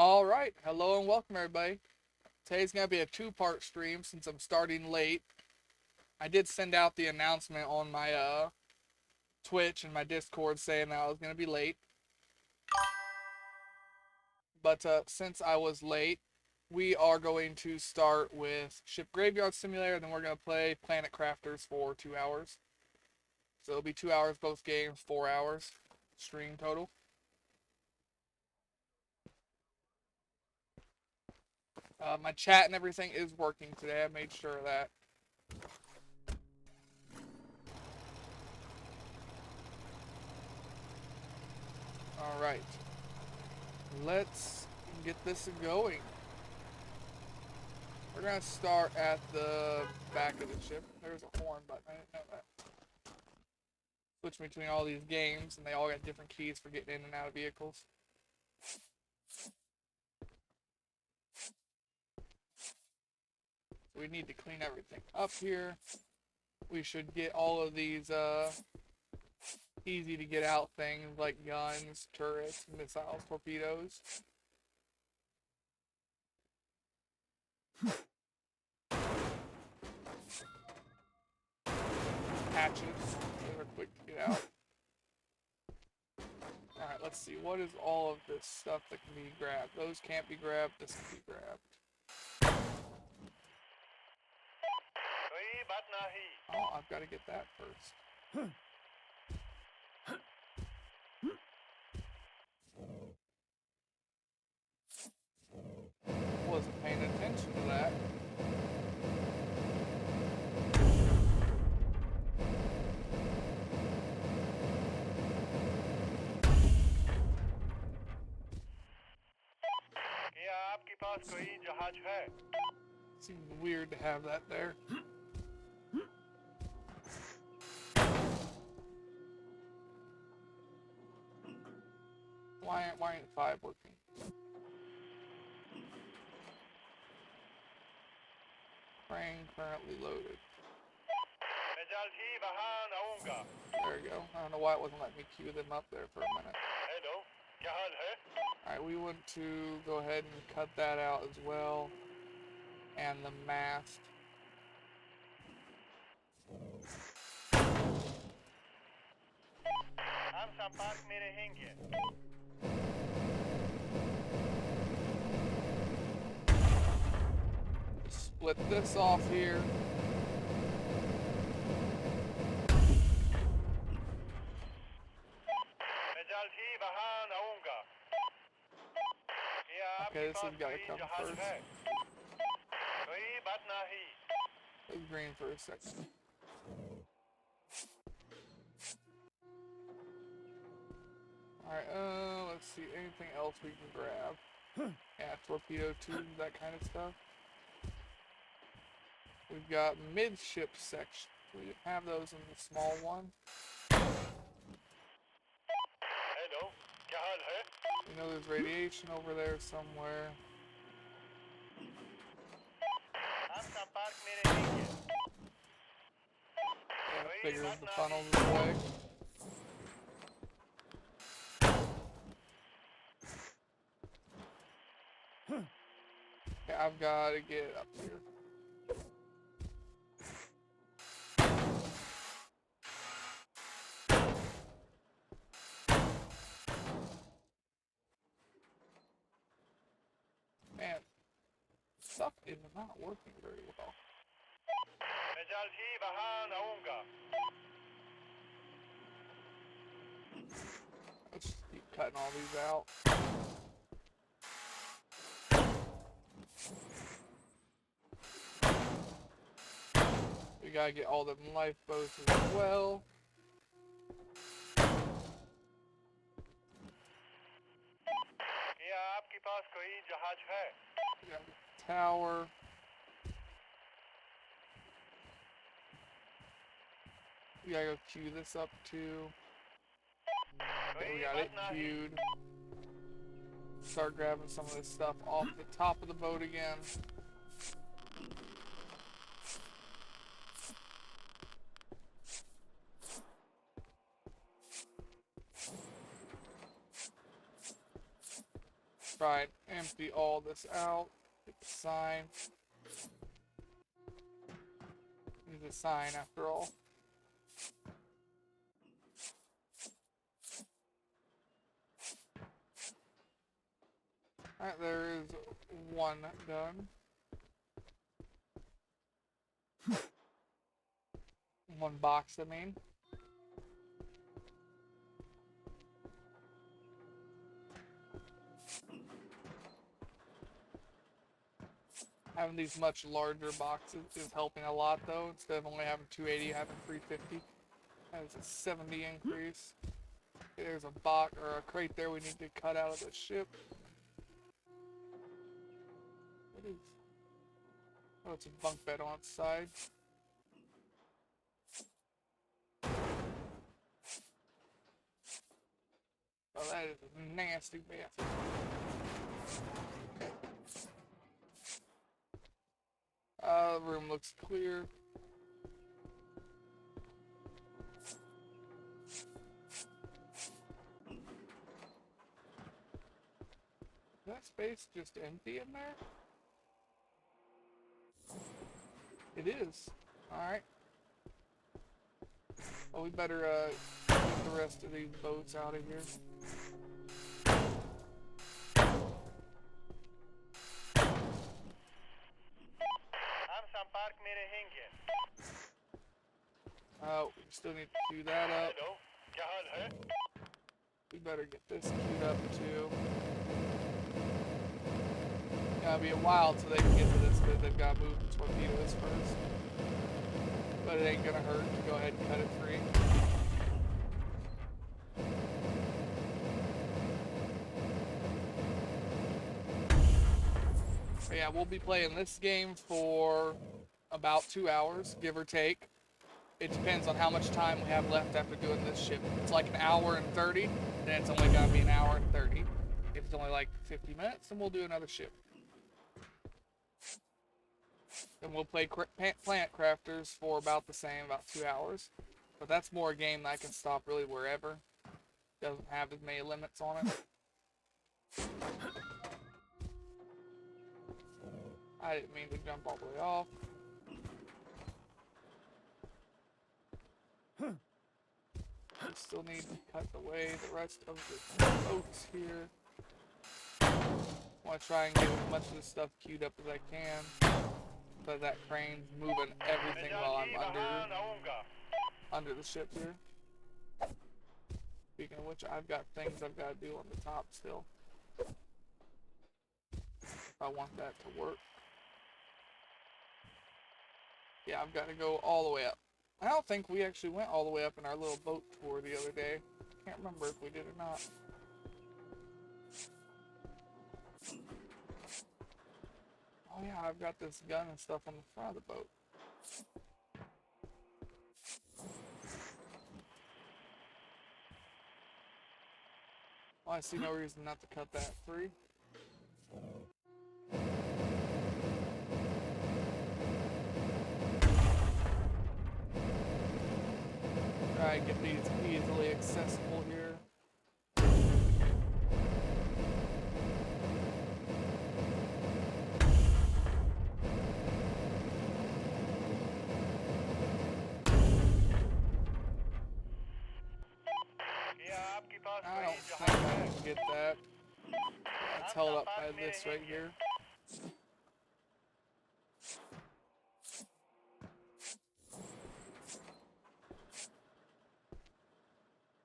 All right, hello and welcome everybody. Today's gonna be a two-part stream since I'm starting late. I did send out the announcement on my Twitch and my Discord saying that I was gonna be late, but since I was late, we are going to start with Ship Graveyard Simulator. Then we're gonna play Planet Crafters for 2 hours. So it'll be 2 hours both games, 4 hours stream total. My chat and everything is working today. I made sure of that. All right, let's get this going. We're gonna start at the back of the ship. There's a horn button. I didn't know that. Switch between all these games, and they all got different keys for getting in and out of vehicles. So we need to clean everything up here. We should get all of these easy to get out things like guns, turrets, missiles, torpedoes. Hatches. Those are quick to get out. Alright, let's see. What is all of this stuff that can be grabbed? Those can't be grabbed. This can be grabbed. Oh, I've got to get that first. Wasn't paying attention to that. Seems weird to have that there. Why ain't 5 working? Crane currently loaded. There we go. I don't know why it wasn't letting me queue them up there for a minute. Alright, we want to go ahead and cut that out as well. And the mast. Split this off here. Okay, this has got to come first. It's green for a second. Alright, let's see. Anything else we can grab? Yeah, torpedo tubes, that kind of stuff. We've got midship section. We didn't have those in the small one. We know there's radiation over there somewhere. Yeah, figures the funnel's away. Okay, I've got to get up here. Man, stuff is not working very well. Let's just keep cutting all these out. We gotta get all them lifeboats as well. We got the tower. We gotta go queue this up too. Okay, we got it queued. Start grabbing some of this stuff off the top of the boat again. try and empty all this out. Get the sign. Use the sign after all. Alright, there is one done. One box, I mean. Having these much larger boxes is helping a lot though. Instead of only having 280, having 350. That is a 70 increase. Okay, there's a box or a crate there we need to cut out of the ship. What is? Oh, it's a bunk bed on its side. Oh, that is a nasty bathroom. The room looks clear. Is that space just empty in there? It is. Alright. Well, we better get the rest of these boats out of here. We still need to queue that up. We better get this queued up too. Gotta be a while till they can get to this because they've got to move the torpedoes first. But it ain't gonna hurt to go ahead and cut it free. But yeah, we'll be playing this game for about 2 hours, give or take. It depends on how much time we have left after doing this ship. If it's like an hour and 30, then it's only gotta be an hour and 30. If it's only like 50 minutes, then we'll do another ship. Then we'll play Planet Crafters for about the same, about 2 hours. But that's more a game that I can stop really wherever. Doesn't have as many limits on it. I didn't mean to jump all the way off. We still need to cut away the rest of the boats here. I want to try and get as much of this stuff queued up as I can. So that crane's moving everything while I'm under the ship here. Speaking of which, I've got things I've got to do on the top still. If I want that to work. Yeah, I've got to go all the way up. I don't think we actually went all the way up in our little boat tour the other day. Can't remember if we did or not. Oh yeah, I've got this gun and stuff on the front of the boat. Well, I see no reason not to cut that free. Try and get these easily accessible here. I don't think I can get that. Yeah, it's held up by this right here.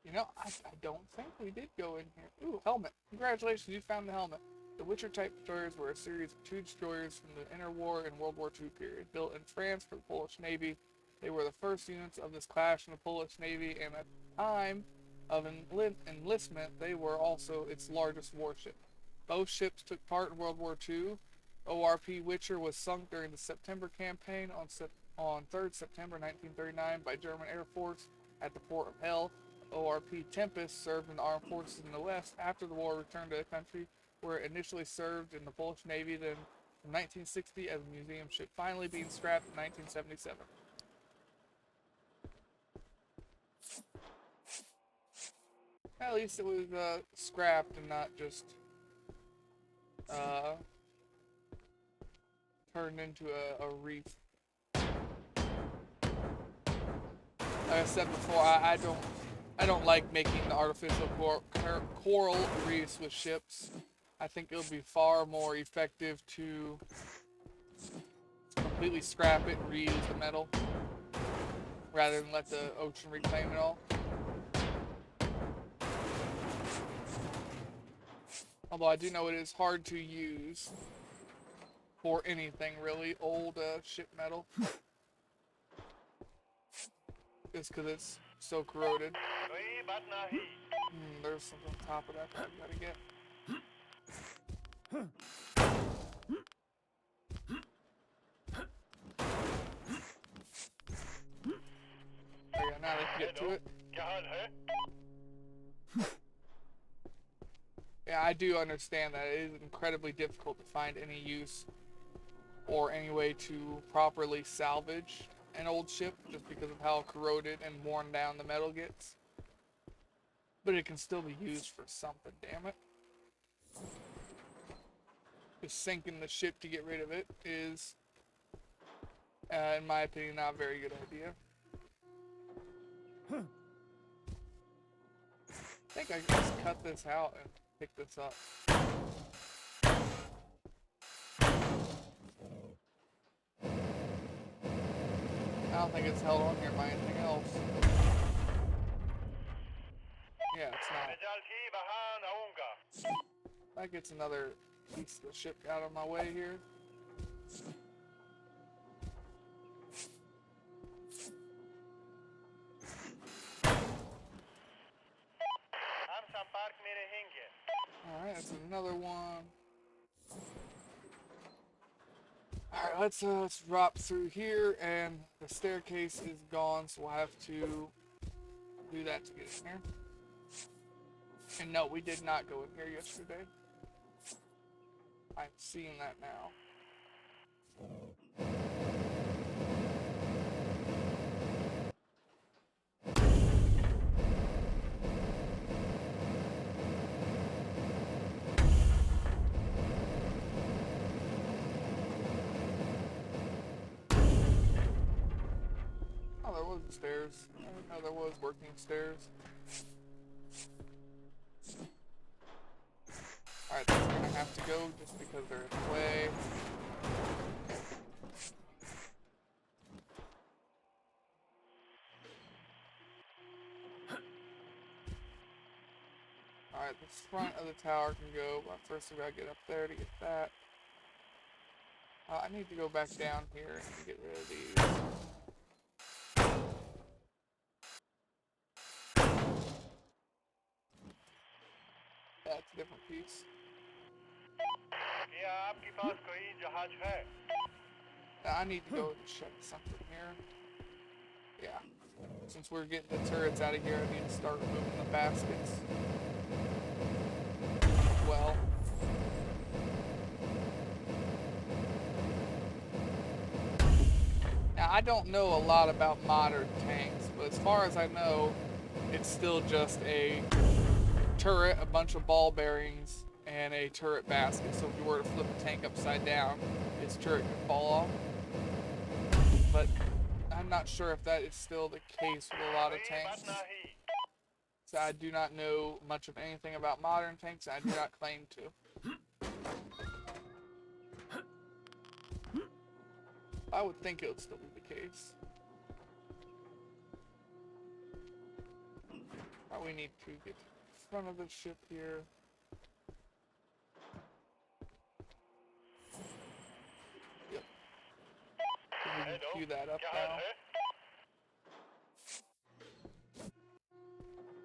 You know, I don't think we did go in here. Ooh, helmet. Congratulations, you found the helmet. The Witcher-type destroyers were a series of 2 destroyers from the interwar and World War II period. Built in France for the Polish Navy, they were the first units of this class in the Polish Navy, and at the time of enlistment, they were also its largest warship. Both ships took part in World War II. ORP Witcher was sunk during the September campaign on 3rd September 1939 by German Air Force at the Port of Hell. ORP Tempest served in the armed forces in the West after the war, returned to the country where it initially served in the Polish Navy, then from 1960 as a museum ship, finally being scrapped in 1977. At least it was scrapped and not just turned into a reef. Like I said before, I don't like making the artificial coral reefs with ships. I think it'll be far more effective to completely scrap it and reuse the metal rather than let the ocean reclaim it all. Although I do know it is hard to use for anything really, old ship metal. Just because it's so corroded. There's something on top of that I gotta get. There you go, now they can get to it. Yeah, I do understand that it is incredibly difficult to find any use or any way to properly salvage an old ship just because of how corroded and worn down the metal gets. But it can still be used for something, damn it. Just sinking the ship to get rid of it is, in my opinion, not a very good idea. I think I can just cut this out and pick this up. I don't think it's held on here by anything else. Yeah, it's not. That gets another piece of the ship out of my way here. Alright, that's another one. Alright, let's drop through here, and the staircase is gone, so we'll have to do that to get in here. And no, we did not go in here yesterday. I'm seeing that now. Oh, there was stairs. I didn't know there was working stairs. Alright, that's gonna have to go just because they're in the way. Alright, the front of the tower can go, but first we gotta get up there to get that. I need to go back down here and get rid of these. That's a different piece. Now I need to go and check something here. Yeah. Since we're getting the turrets out of here, I need to start removing the baskets. Well. Now, I don't know a lot about modern tanks, but as far as I know, it's still just a turret, a bunch of ball bearings, and a turret basket. So if you were to flip a tank upside down, its turret could fall off. But I'm not sure if that is still the case with a lot of tanks. So I do not know much of anything about modern tanks, and I do not claim to. I would think it would still be the case. We need to get to the front of the ship here. Yep. We can queue that up now.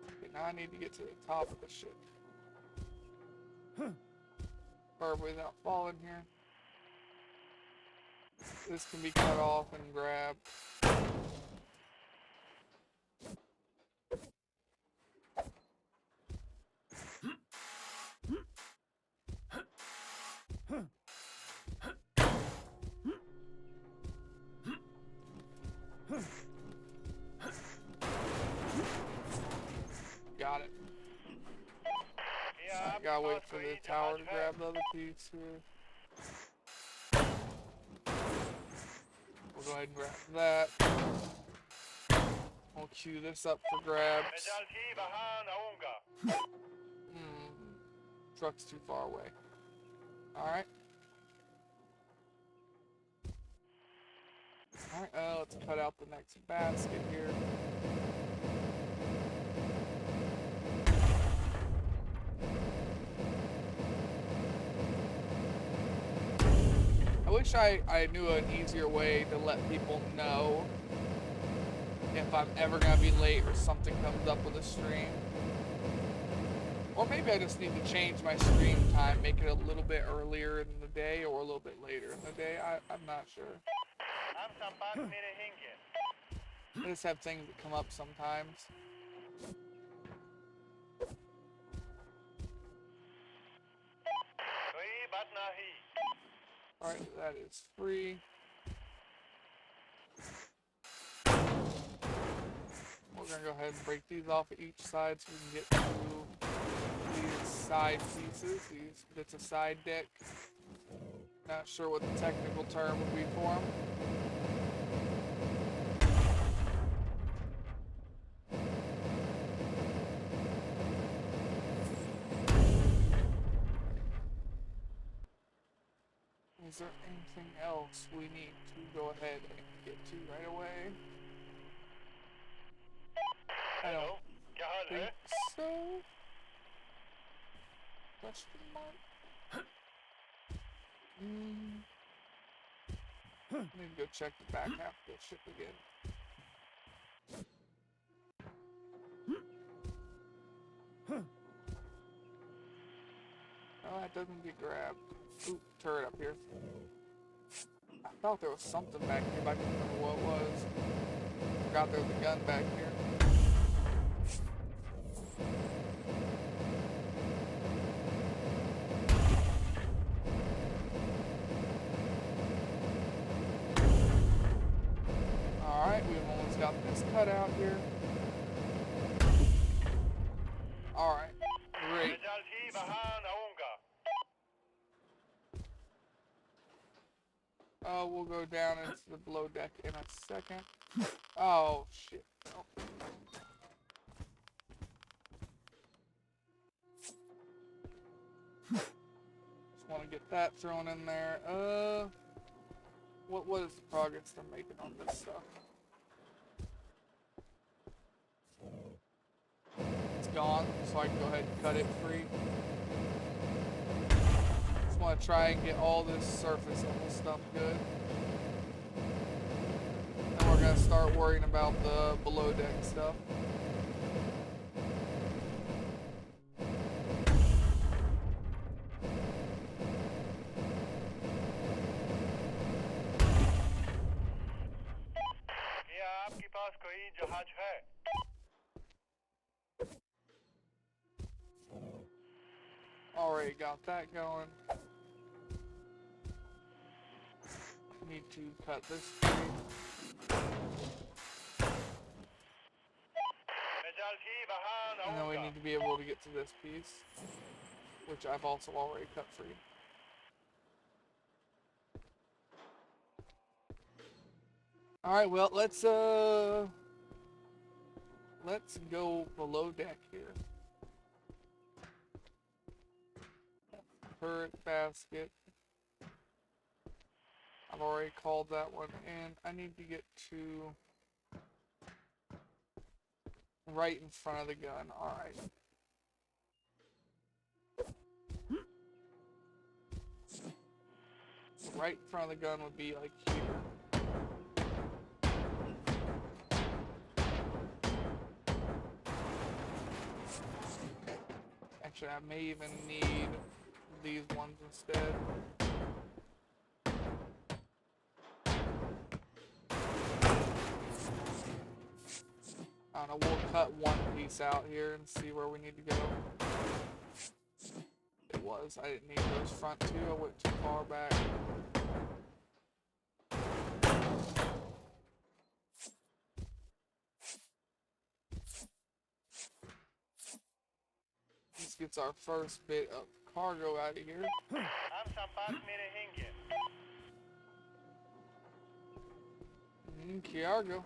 Okay, now I need to get to the top of the ship. Far without falling here. This can be cut off and grabbed. Got it. I gotta wait for the tower to grab the other piece here. We'll go ahead and grab that. We'll queue this up for grabs. Truck's too far away. Alright. Alright, let's cut out the next basket here. I wish I knew an easier way to let people know if I'm ever gonna be late or something comes up with a stream. Or maybe I just need to change my stream time, make it a little bit earlier in the day or a little bit later in the day. I'm not sure. I just have things that come up sometimes. Alright, that is free. We're gonna go ahead and break these off of each side so we can get to these side pieces, these bits of side deck. Not sure what the technical term would be for them. Is there anything else we need to go ahead and get to right away? I don't think so. Question mark? I need to go check the back half of the ship again. Oh, that doesn't get grabbed. Ooh, turret up here. I thought there was something back here, but I can't remember what it was. Forgot there was a gun back here. Alright, we've almost got this cut out here. Alright, great. We'll go down into the below deck in a second. Oh, shit. Oh. Just want to get that thrown in there. What is the progress they're making on this stuff? It's gone, so I can go ahead and cut it free. Just want to try and get all this surface level stuff good. Then we're going to start worrying about the below deck stuff. Already got that going. Need to cut this free. And then we need to be able to get to this piece, which I've also already cut free. Alright, well, let's go below deck here. Turret basket. I've already called that one in. I need to get to right in front of the gun. Alright. Right in front of the gun would be like here. Actually, I may even need these ones instead. I don't know, we'll cut one piece out here and see where we need to go. It was, I didn't need those front two, I went too far back. This gets our first bit of cargo out of here. Kiargo.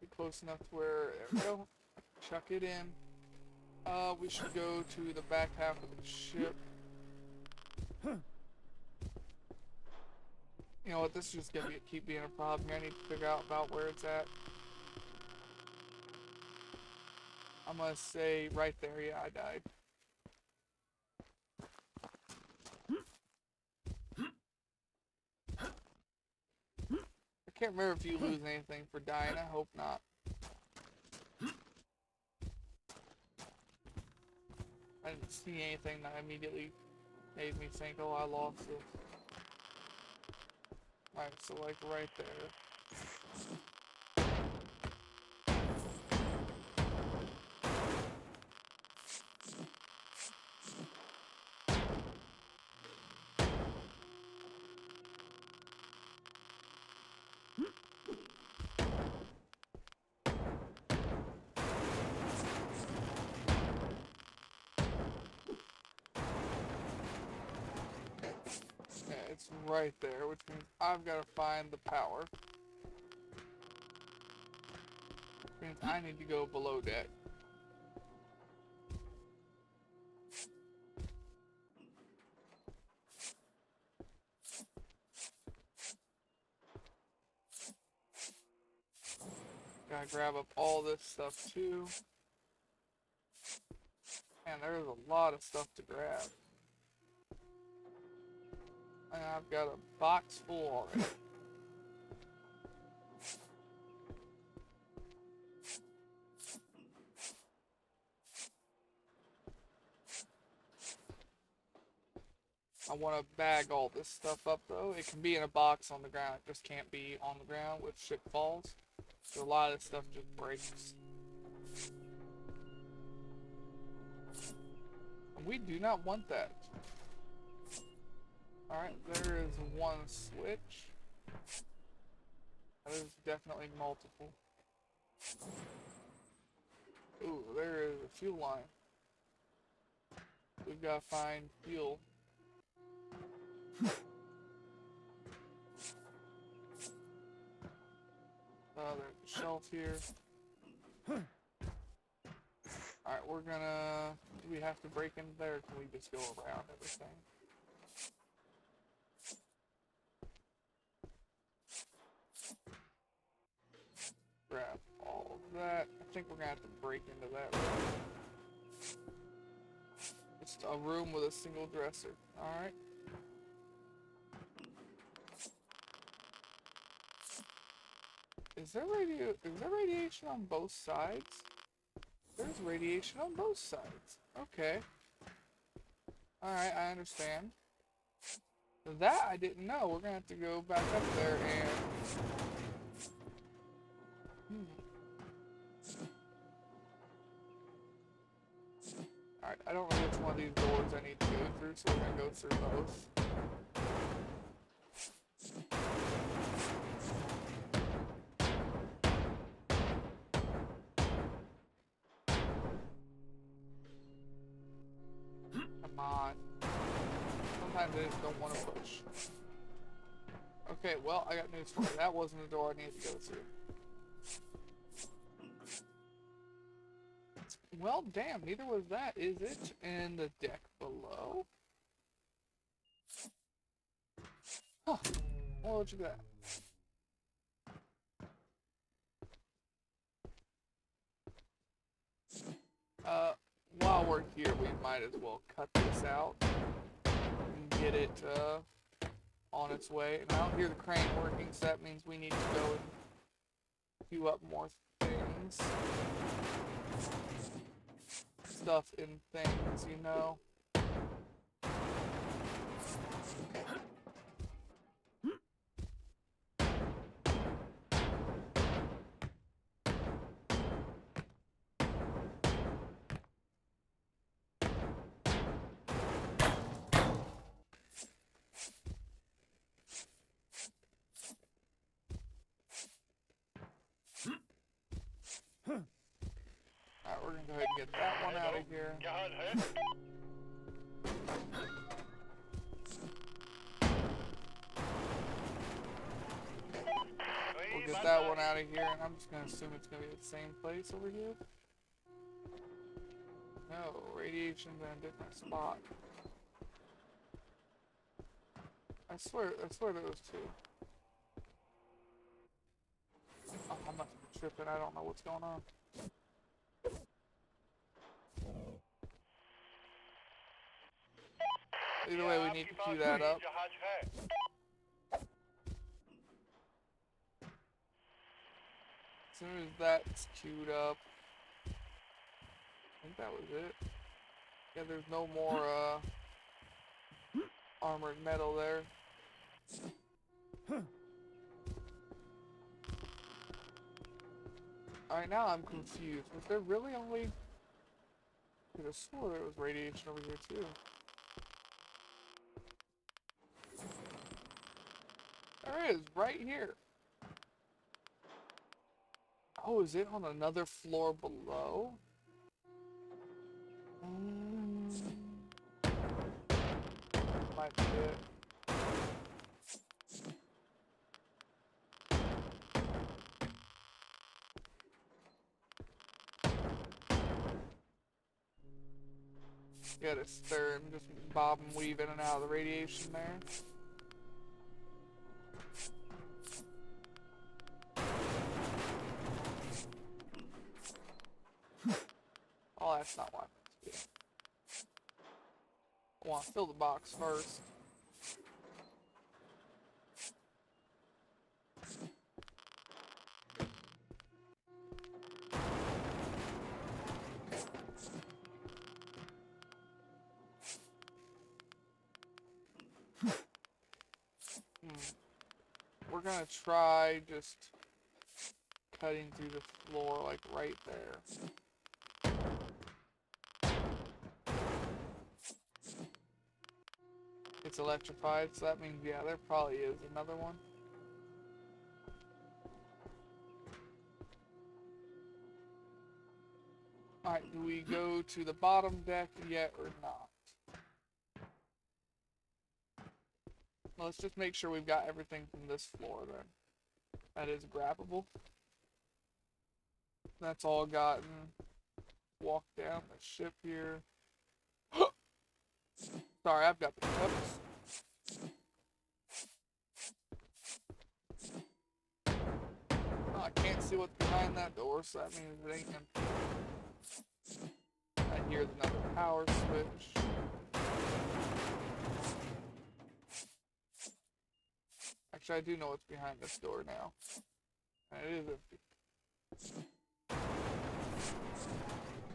Be close enough to where, there we go. Chuck it in. We should go to the back half of the ship. You know what, this is just gonna keep being a problem. I need to figure out about where it's at. I'm gonna say right there, yeah, I died. I can't remember if you lose anything for dying, I hope not. I didn't see anything that immediately made me think, oh, I lost it. Alright, so like right there. Yeah, it's right there, which means I've got to find the power. Which means I need to go below deck. Gotta grab up all this stuff too. Man, there's a lot of stuff to grab. And I've got a box full already. I want to bag all this stuff up though. It can be in a box on the ground. It just can't be on the ground with ship falls. So a lot of this stuff just breaks. And we do not want that. Alright, there is one switch. There's definitely multiple. Ooh, there is a fuel line. We've got to find fuel. There's a shelf here. Alright, we're gonna... Do we have to break in there, or can we just go around everything? Grab all of that. I think we're gonna have to break into that room. Just a room with a single dresser. Alright. Is there radiation on both sides? There's radiation on both sides. Okay. Alright, I understand. That I didn't know. We're gonna have to go back up there and... Alright, I don't know which one of these doors I need to go through, so we're gonna go through both. Come on. Sometimes I just don't want to push. Okay, well, I got news for you. That wasn't the door I needed to go through. Well, damn, neither was that, is it? And the deck below? Huh. Well, look at that. While we're here, we might as well cut this out and get it, on its way. And I don't hear the crane working, so that means we need to go and queue up more things. Stuff in things, you know. Alright, we're gonna go ahead and get that one out of here. get that one out of here, and I'm just gonna assume it's gonna be the same place over here. No, radiation's in a different spot. I swear there was two. Oh, I must be tripping. I don't know what's going on. Either way, we need to queue that up. As soon as that's queued up, I think that was it. Yeah, there's no more armored metal there. Alright, now I'm confused. Was there really only... I could have swore there was radiation over here too. There is, right here. Oh, is it on another floor below? Might be it. Gotta stir and just bob and weave in and out of the radiation there. Oh, that's not why. I want to fill the box first. We're gonna try just cutting through the floor, like right there. It's electrified, so that means, yeah, there probably is another one. Alright, do we go to the bottom deck yet or not? Well, let's just make sure we've got everything from this floor then. That is grabbable. That's all gotten. Walk down the ship here. Sorry, I've got the cups. Oh, I can't see what's behind that door, so that means it ain't empty. I hear another power switch. Actually, I do know what's behind this door now. And it is empty.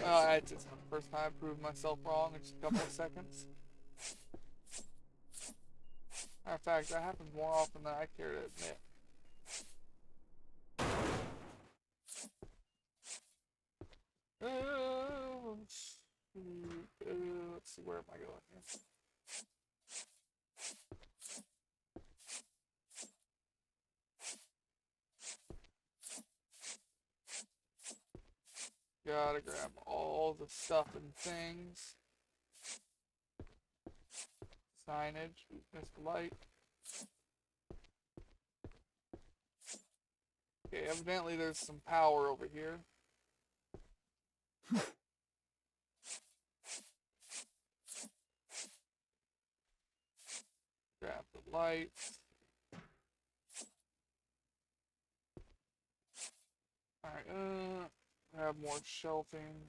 It's just the first time I proved myself wrong in just a couple of seconds. Matter of fact, that happens more often than I care to admit. Let's see, where am I going here? Gotta grab all the stuff and things. Signage, missed light. Okay, evidently there's some power over here. Grab the lights. Alright, grab more shelving.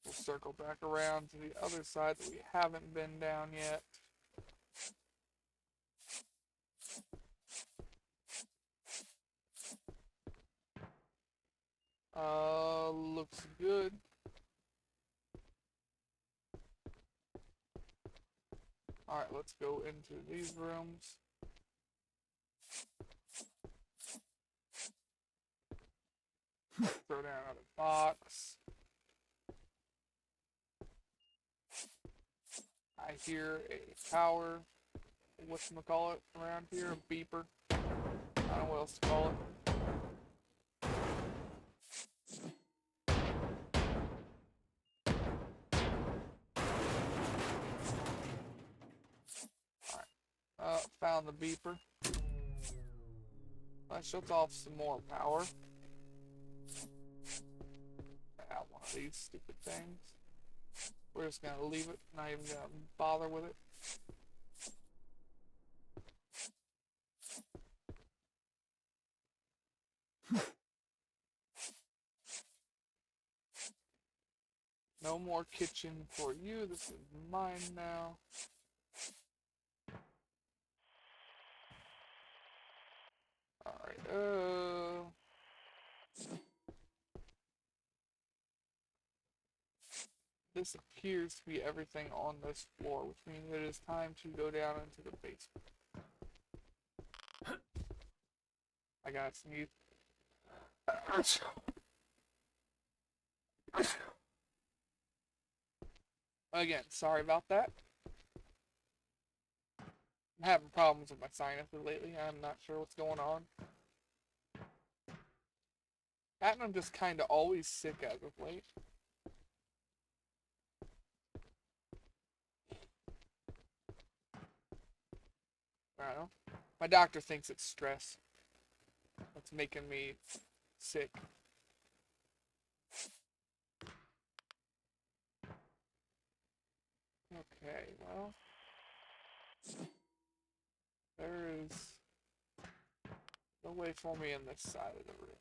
We'll circle back around to the other side that we haven't been down yet. Looks good. Alright, let's go into these rooms. Throw down another box. I hear a power, whatchamacallit, around here, a beeper. I don't know what else to call it. on the beeper. That shuts off some more power. Out one of these stupid things. We're just gonna leave it, not even gonna bother with it. No more kitchen for you. This is mine now. Alright, this appears to be everything on this floor, which means it is time to go down into the basement. I gotta sneeze. Again, sorry about that. I'm having problems with my sinuses lately. I'm not sure what's going on. And I'm just kind of always sick as of late. I don't know. My doctor thinks it's stress that's making me sick. Okay, well, there is no way for me in this side of the room.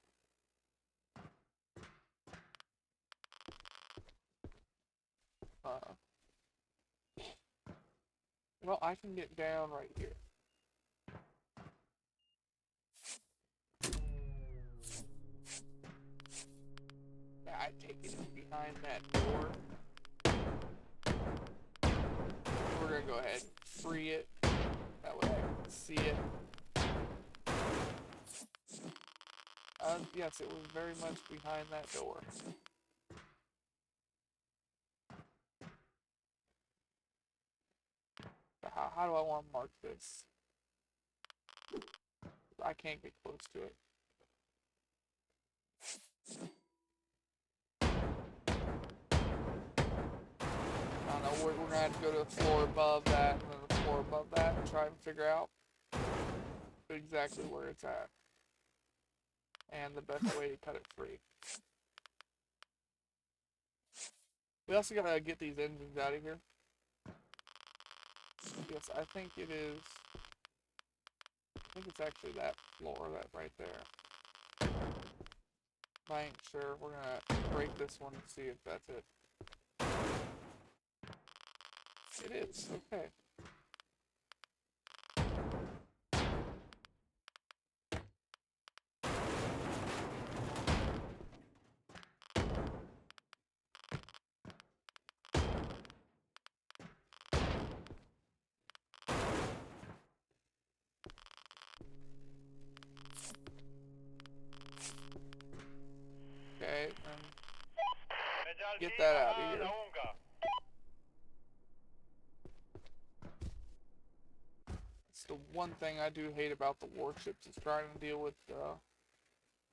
Well, I can get down right here. I take it behind that door. We're gonna go ahead and free it. That way I can see it. Yes, it was very much behind that door. How do I want to mark this? I can't get close to it. I don't know, we're gonna have to go to the floor above that, and then the floor above that, and try and figure out exactly where it's at. And the best way to cut it free. We also gotta get these engines out of here. Yes, I think it is. I think it's actually that floor, that right there. If I ain't sure, we're gonna break this one and see if that's it. It is, okay. Okay, and get that out of here. It's the one thing I do hate about the warships is trying to deal with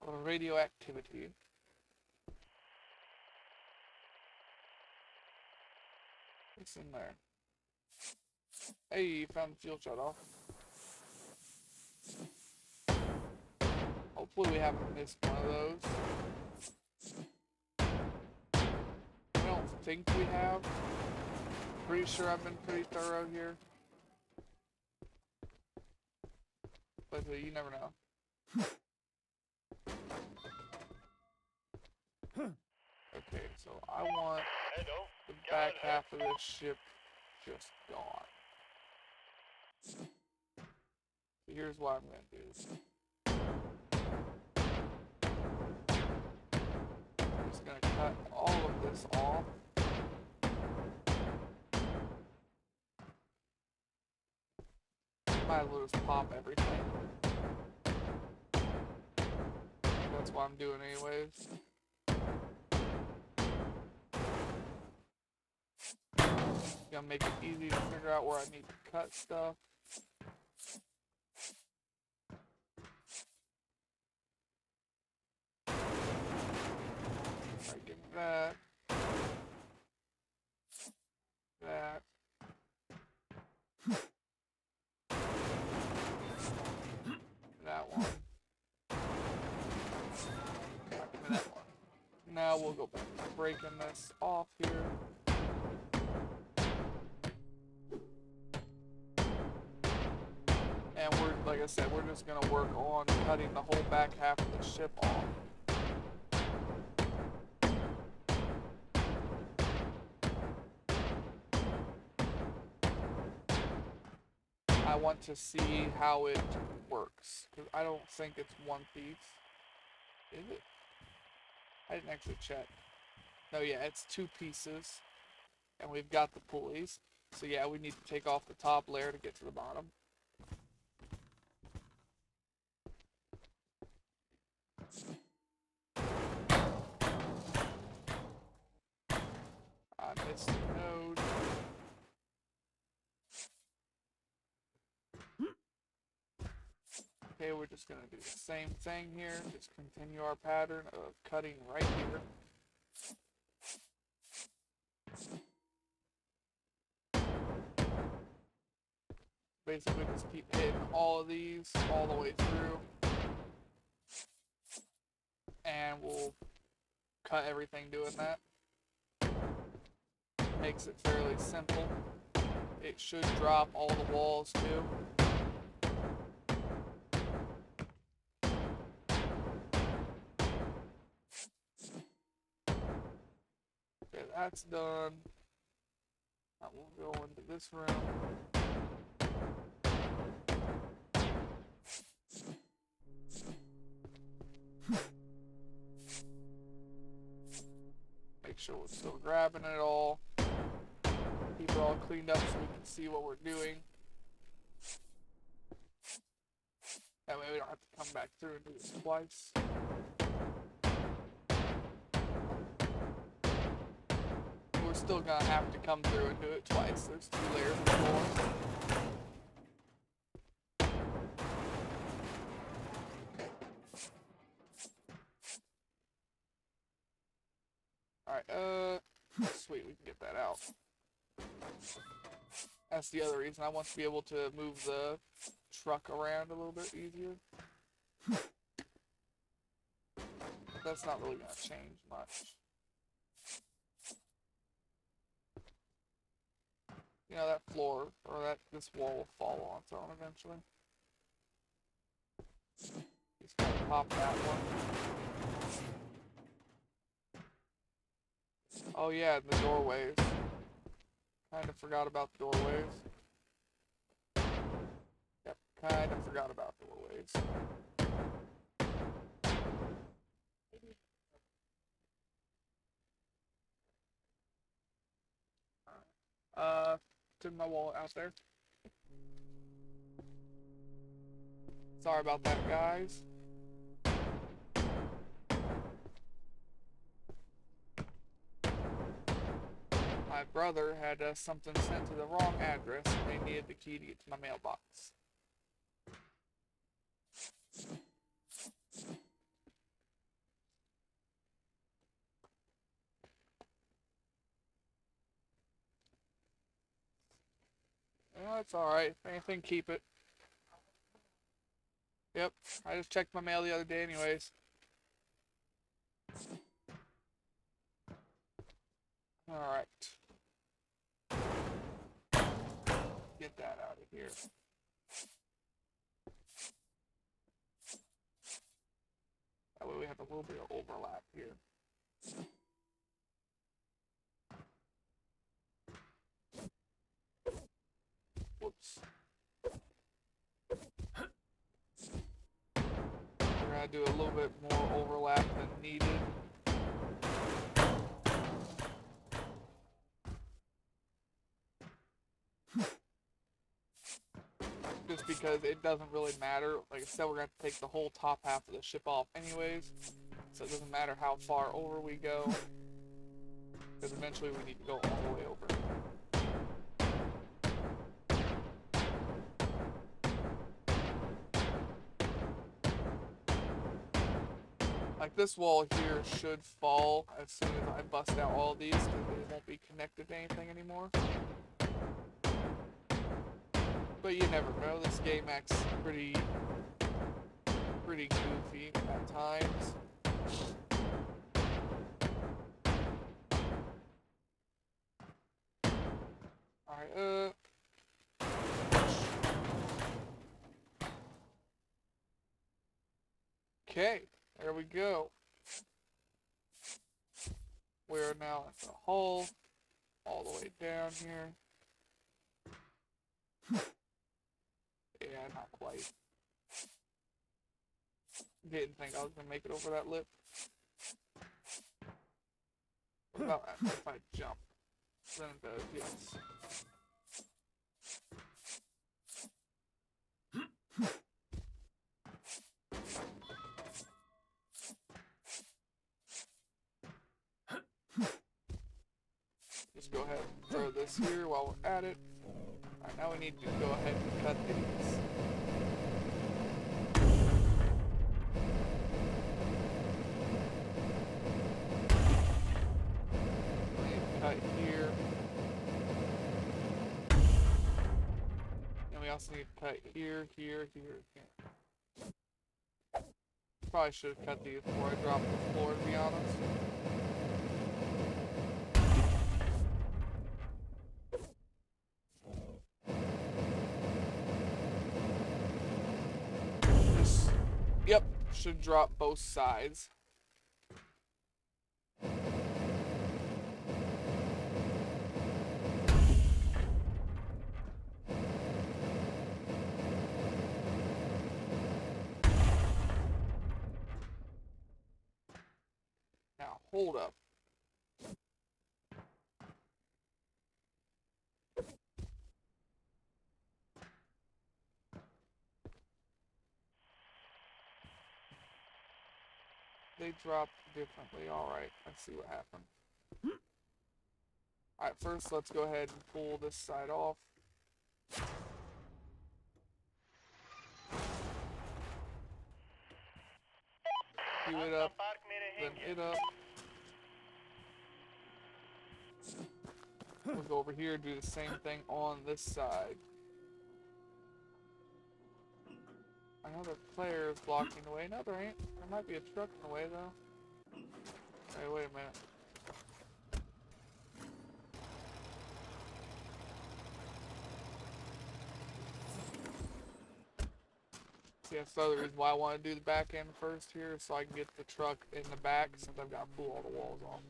radioactivity. What's in there? Hey, you found the fuel shut off. Hopefully we haven't missed one of those. I don't think we have. Pretty sure I've been pretty thorough here. But you never know. Okay, so I want the back half of this ship just gone. So here's what I'm going to do. I'm just going to cut all of this off. Might as well just pop everything. That's what I'm doing anyways. Gonna make it easy to figure out where I need to cut stuff. Alright, give me that. That. taking this off here. And we're, like I said, we're just gonna work on cutting the whole back half of the ship off. I want to see how it works, because I don't think it's one piece. Is it? I didn't actually check. No, yeah, it's two pieces, and we've got the pulleys. So yeah, we need to take off the top layer to get to the bottom. I missed a node. Okay, we're just gonna do the same thing here. Just continue our pattern of cutting right here. Basically just keep hitting all of these all the way through. And we'll cut everything doing that. Makes it fairly simple. It should drop all the walls too. Okay, that's done. Now we'll go into this room. Make sure we're still grabbing it all. Keep it all cleaned up so we can see what we're doing. That way we don't have to come back through and do this twice. We're still gonna have to come through and do it twice. There's 2 layers of floor. Alright, sweet, we can get that out. That's the other reason I want to be able to move the truck around a little bit easier. That's not really gonna change much. You know, that floor, or this wall will fall on its own eventually. Just gotta pop that one. Oh yeah, the doorways. Kinda forgot about the doorways. Yep, kinda forgot about doorways. Took my wallet out there. Sorry about that, guys. My brother had something sent to the wrong address and they needed the key to get to my mailbox. Oh, it's alright. If anything, keep it. Yep, I just checked my mail the other day anyways. Alright. Get that out of here. That way we have a little bit of overlap here. Whoops. We're gonna do a little bit more overlap than needed. Just because it doesn't really matter. Like I said, we're gonna have to take the whole top half of the ship off anyways. So it doesn't matter how far over we go. Because eventually we need to go all the way over. Like this wall here should fall as soon as I bust out all these because they won't be connected to anything anymore. But you never know, this game acts pretty goofy at times. Alright, okay, there we go. We're now at the hull, all the way down here. Yeah, not quite. Didn't think I was gonna make it over that lip. What about if I jump? Then it does, yes. Just go ahead and throw this here while we're at it. Alright, now we need to go ahead and cut these. We need to cut here. And we also need to cut here, here, here, here. Probably should have cut these before I dropped the floor, to be honest. This, yep, should drop both sides. Now, hold up. They dropped differently. Alright, let's see what happened. Alright, first let's go ahead and pull this side off. Do it up, then it up. We'll go over here and do the same thing on this side. Another player is blocking the way. No, there ain't. There might be a truck in the way, though. Hey, wait a minute. See, that's the other reason why I want to do the back end first here, so I can get the truck in the back, since I've got to pull all the walls off.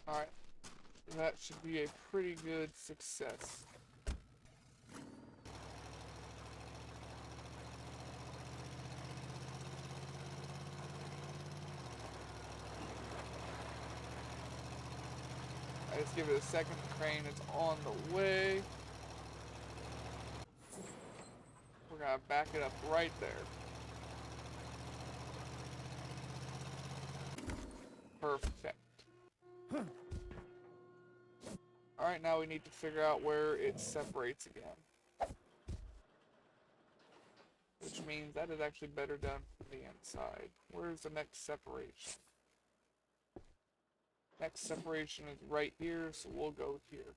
Alright. That should be a pretty good success. I just give it a second. The crane is on the way. We're gonna back it up right there. Perfect. Alright, now we need to figure out where it separates again. Which means that is actually better done from the inside. Where's the next separation? Next separation is right here, so we'll go here.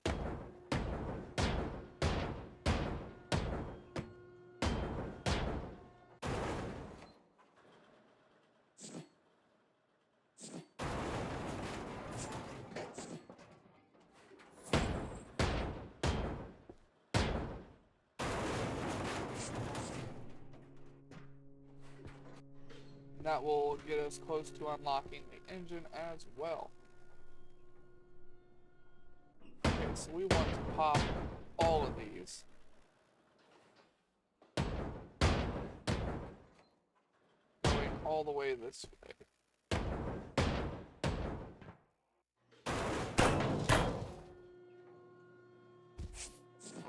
That will get us close to unlocking the engine as well. Okay, so we want to pop all of these. Going all the way this way. I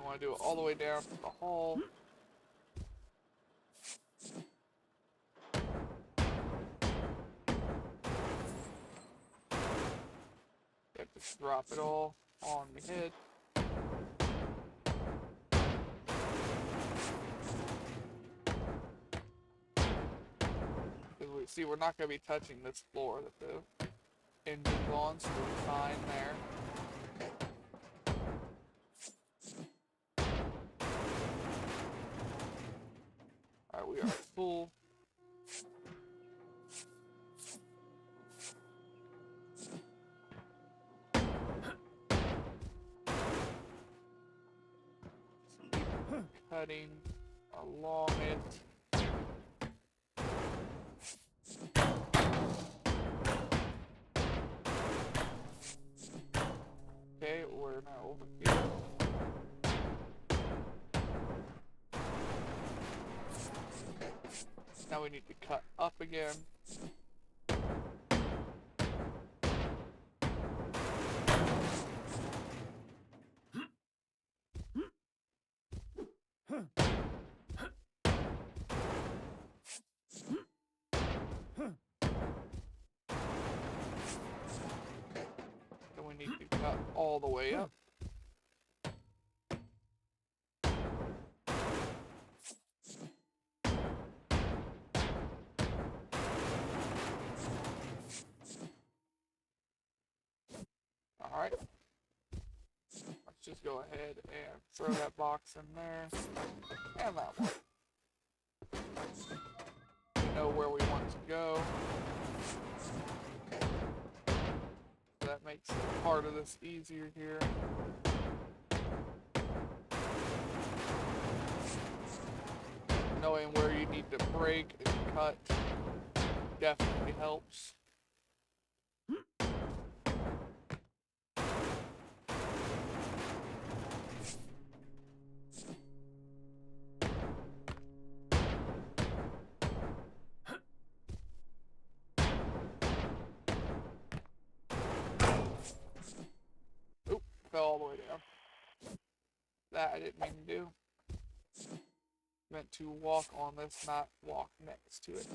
want to do it all the way down to the hull. Just drop it all on the head. See, we're not going to be touching this floor that the engine's on, so we're fine there. Alright, we are full. cutting along it. Okay, we're now over here. Now we need to cut up again. Then we need to cut all the way up. Alright. Let's just go ahead and throw that box in there. And that one. We know where we want to go. That makes part of this easier here. Knowing where you need to break and cut definitely helps. Oop, fell all the way down. That I didn't mean to do. Meant to walk on this, not walk next to it.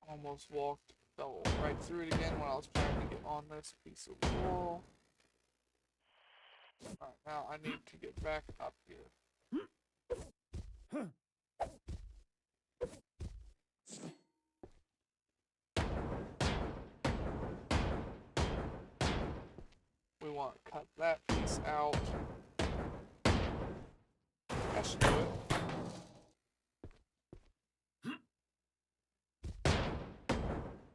Almost walked, fell right through it again when I was trying to get on this piece of wall. Alright, now I need to get back up here. We want to cut that piece out. That should do it.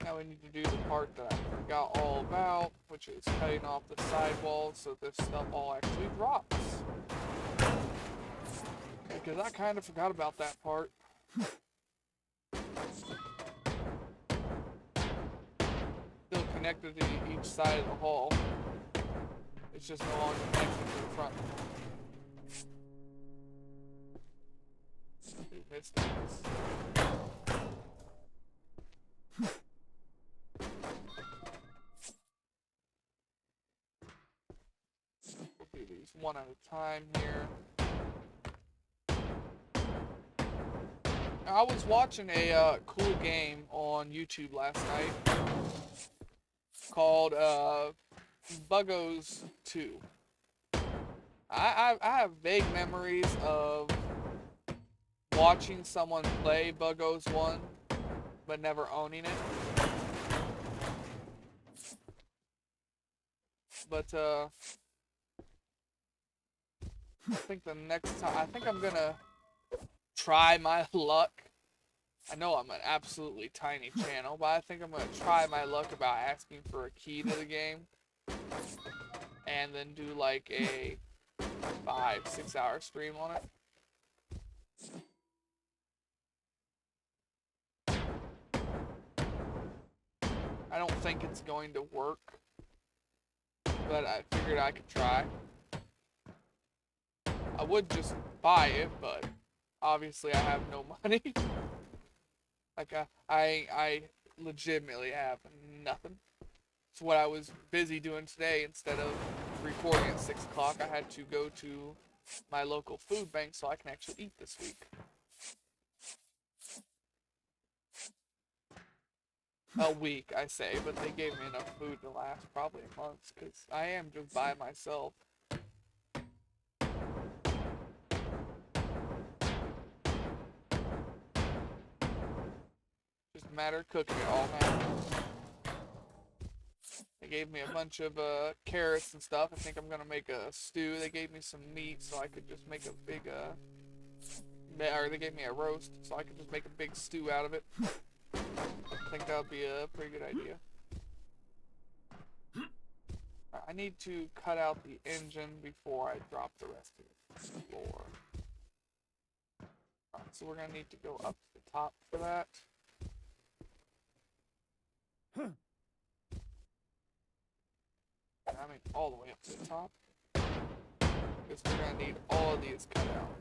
Now we need to do the part that I forgot all about, which is cutting off the sidewalls so this stuff all actually drops. Because I kind of forgot about that part. Still connected to each side of the hall. It's just no longer connected to the front. Missed this. We'll do these one at a time here. I was watching a cool game on YouTube last night called Buggos 2. I have vague memories of watching someone play Buggos 1, but never owning it. But I think the next time, I think I'm gonna try my luck. I know I'm an absolutely tiny channel, but I think I'm gonna try my luck about asking for a key to the game. And then do like a 5-6 hour stream on it. I don't think it's going to work, but I figured I could try. I would just buy it, but obviously I have no money. Like I legitimately have nothing. It's what I was busy doing today. Instead of recording at 6 o'clock, I had to go to my local food bank so I can actually eat this week. A week, I say, but they gave me enough food to last probably a month, because I am just by myself. Just a matter of cooking it all now. They gave me a bunch of carrots and stuff. I think I'm gonna make a stew. They gave me some meat so I could just make a big or they gave me a roast so I could just make a big stew out of it. I think that would be a pretty good idea. I need to cut out the engine before I drop the rest of the floor. Alright, so we're gonna need to go up to the top for that. I mean, all the way up to the top. Because we're gonna need all of these cut out.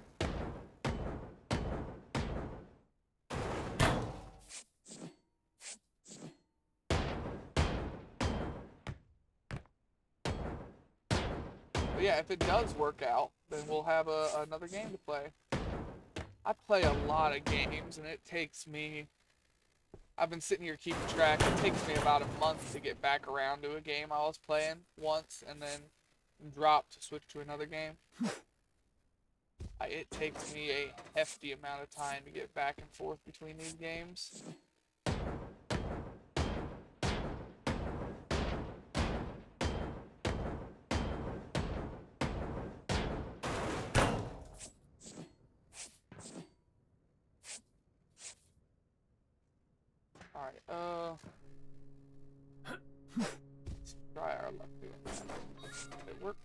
But yeah, if it does work out, then we'll have another game to play. I play a lot of games, and it takes me... I've been sitting here keeping track. It takes me about a month to get back around to a game I was playing once, and then drop to switch to another game. It takes me a hefty amount of time to get back and forth between these games. Alright, let's try our luck doing that. Did it work?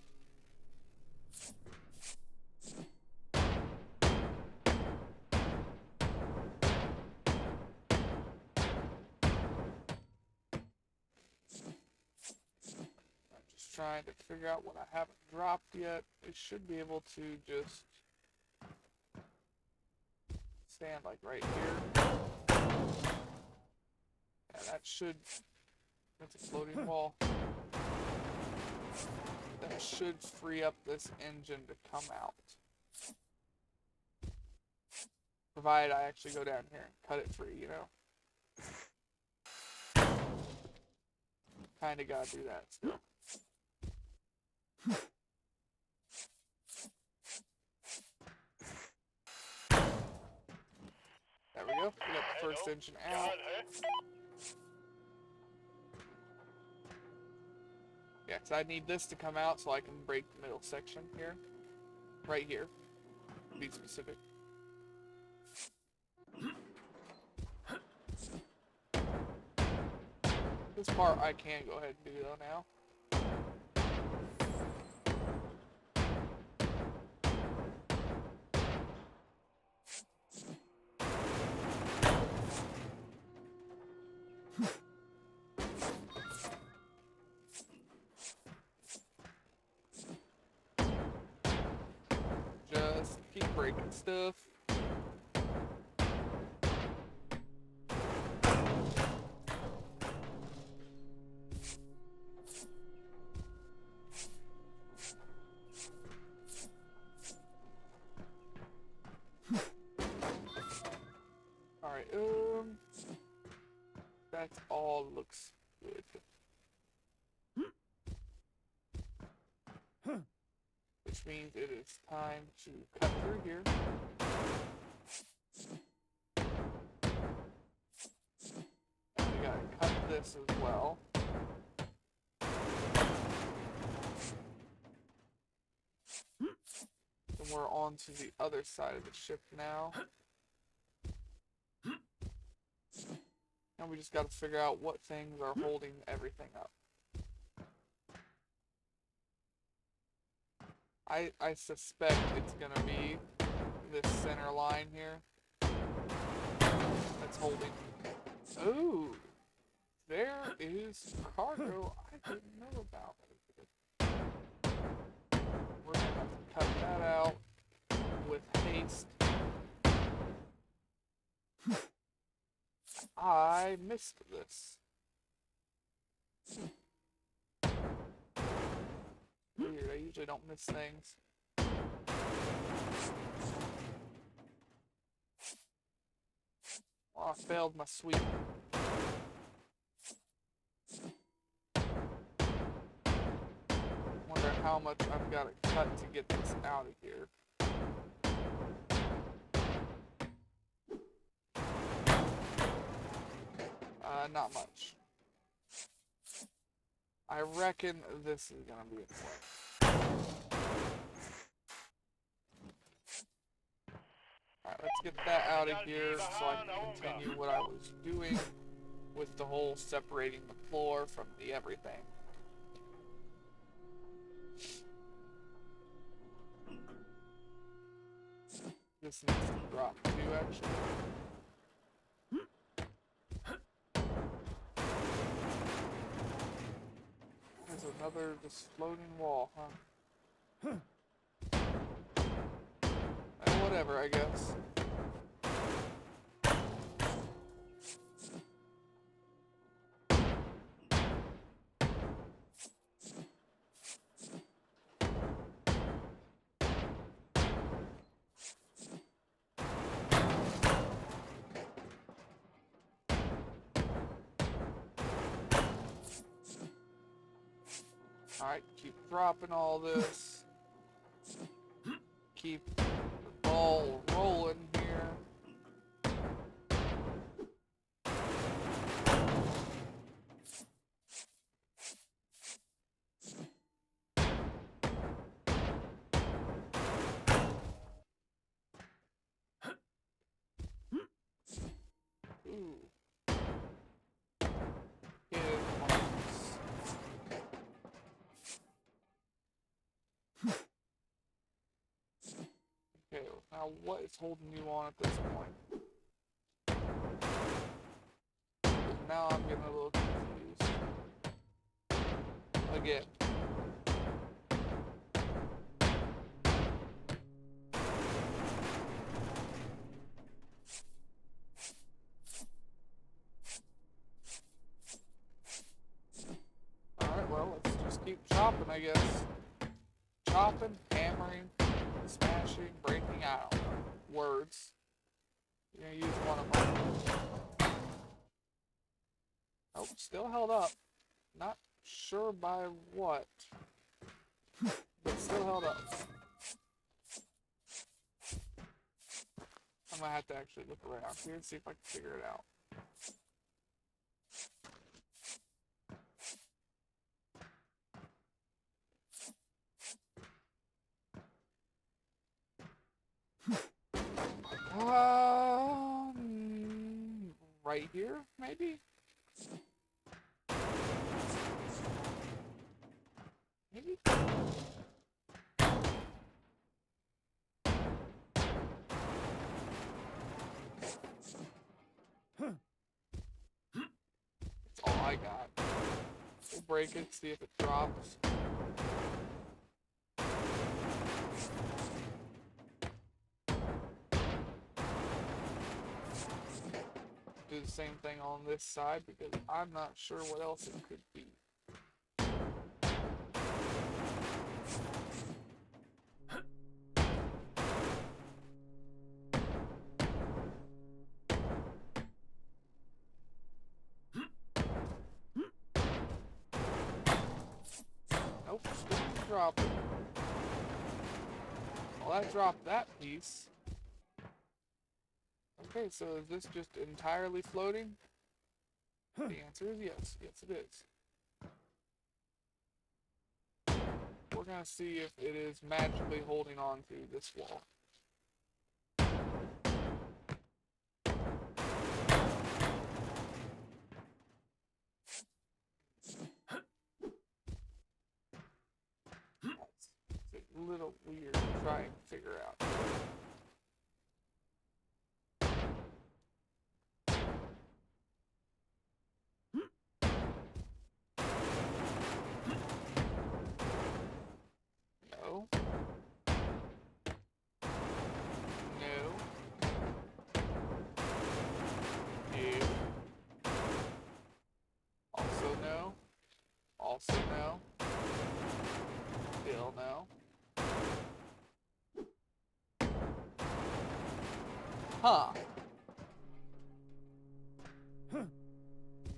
I'm just trying to figure out what I haven't dropped yet. It should be able to just stand like right here. Yeah, that should... That's a floating wall. That should free up this engine to come out. Provided I actually go down here and cut it free, you know? Kinda gotta do that still. There we go. We got the first engine out. Yeah, because I need this to come out so I can break the middle section here. Right here. To be specific. This part I can go ahead and do though now. Just keep breaking stuff. Alright, that all looks good. Which means it is time to cut through here. And we gotta cut this as well. And we're on to the other side of the ship now. And we just gotta figure out what things are holding everything up. I suspect it's gonna be this center line here that's holding. Ooh, there is cargo I didn't know about. We're gonna have to cut that out with haste. I missed this. Weird, I usually don't miss things. Oh, I failed my sweep. Wonder how much I've got to cut to get this out of here. Not much. I reckon this is gonna be it. Alright, let's get that out of here so I can continue what I was doing with the whole separating the floor from the everything. This needs to drop too, actually. There's another just floating wall, huh? Whatever, I guess. Alright, keep dropping all this. Keep the ball rolling here. Ooh. Hit marks. Okay, now what is holding you on at this point? Now I'm getting a little confused. Again. Alright, well, let's just keep chopping, I guess. Chopping, hammering, smashing, breaking, I don't know. Words. You're gonna use one of them. Oh, still held up. Not sure by what, but still held up. I'm gonna have to actually look around here and see if I can figure it out. Right here, maybe? Maybe? That's all I got. We'll break it, see if it drops. Do the same thing on this side because I'm not sure what else it could be. Nope, still dropping. Well, that dropped that piece. Okay, so is this just entirely floating? The answer is yes. Yes, it is. We're gonna see if it is magically holding on to this wall. That's a little weird to try and figure out. No. No. No. Also no. Also no. Still no. Huh.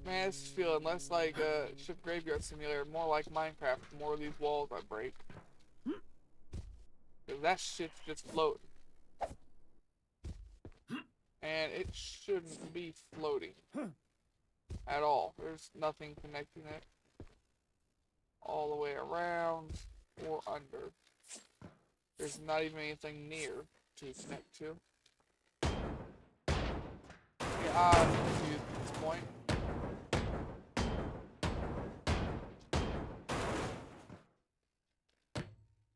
Man, it's feeling less like a Ship Graveyard Simulator, more like Minecraft, the more of these walls I break. Because that shit's just floating. And it shouldn't be floating. At all. There's nothing connecting it. all the way around or under. There's not even anything near to connect to. Yeah, I'm confused at this point.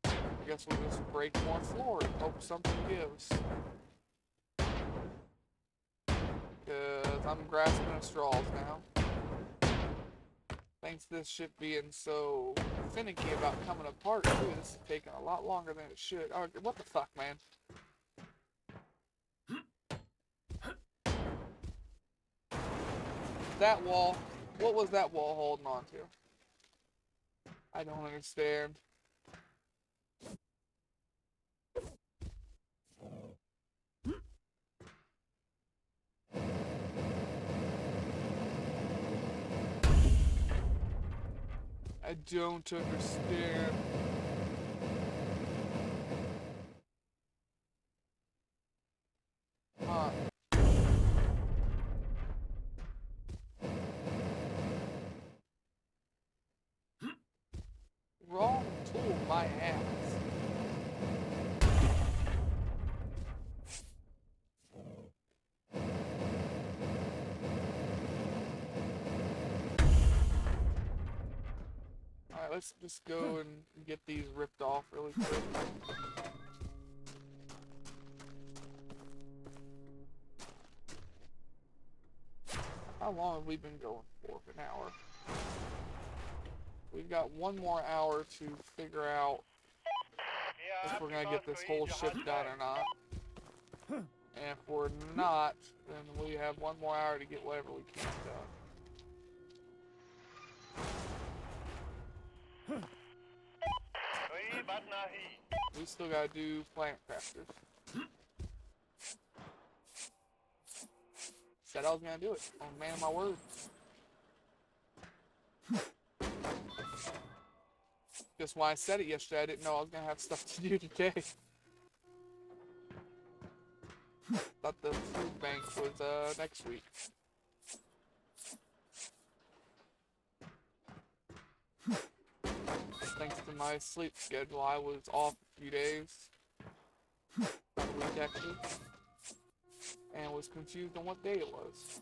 I guess we'll just break more floor and hope something gives. Because I'm grasping at straws now. Thanks to this ship being so finicky about coming apart, too. This is taking a lot longer than it should. Oh, what the fuck, man? That wall. What was that wall holding on to? I don't understand. I don't understand. Huh. Wrong tool, my ass. Alright, let's just go and get these ripped off really quick. How long have we been going for? An hour. We've got one more hour to figure out if we're gonna get this whole ship done or not. And if we're not, then we have one more hour to get whatever we can done. We still gotta do plant crafters. Said I was gonna do it. Oh man, my word. Just when I said it yesterday, I didn't know I was gonna have stuff to do today. Thought the food bank was next week. Thanks to my sleep schedule, I was off a few days. About a week actually. And was confused on what day it was.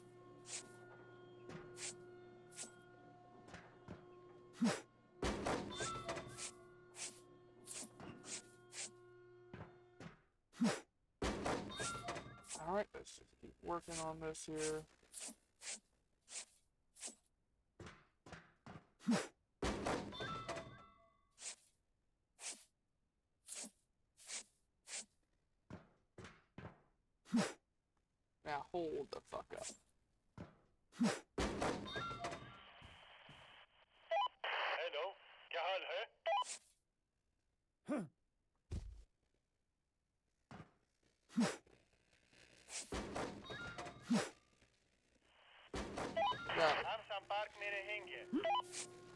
Alright, let's just keep working on this here. Now hold the fuck up. Hello, Carol, huh? Got it. I'm some park mere hinge.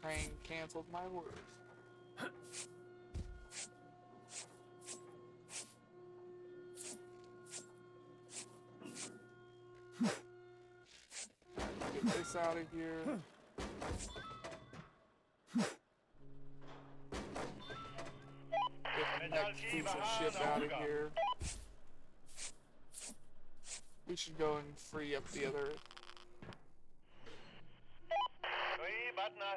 Crane canceled my orders. Get this out of here. Get the next piece of ship out of here. We should go and free up the other.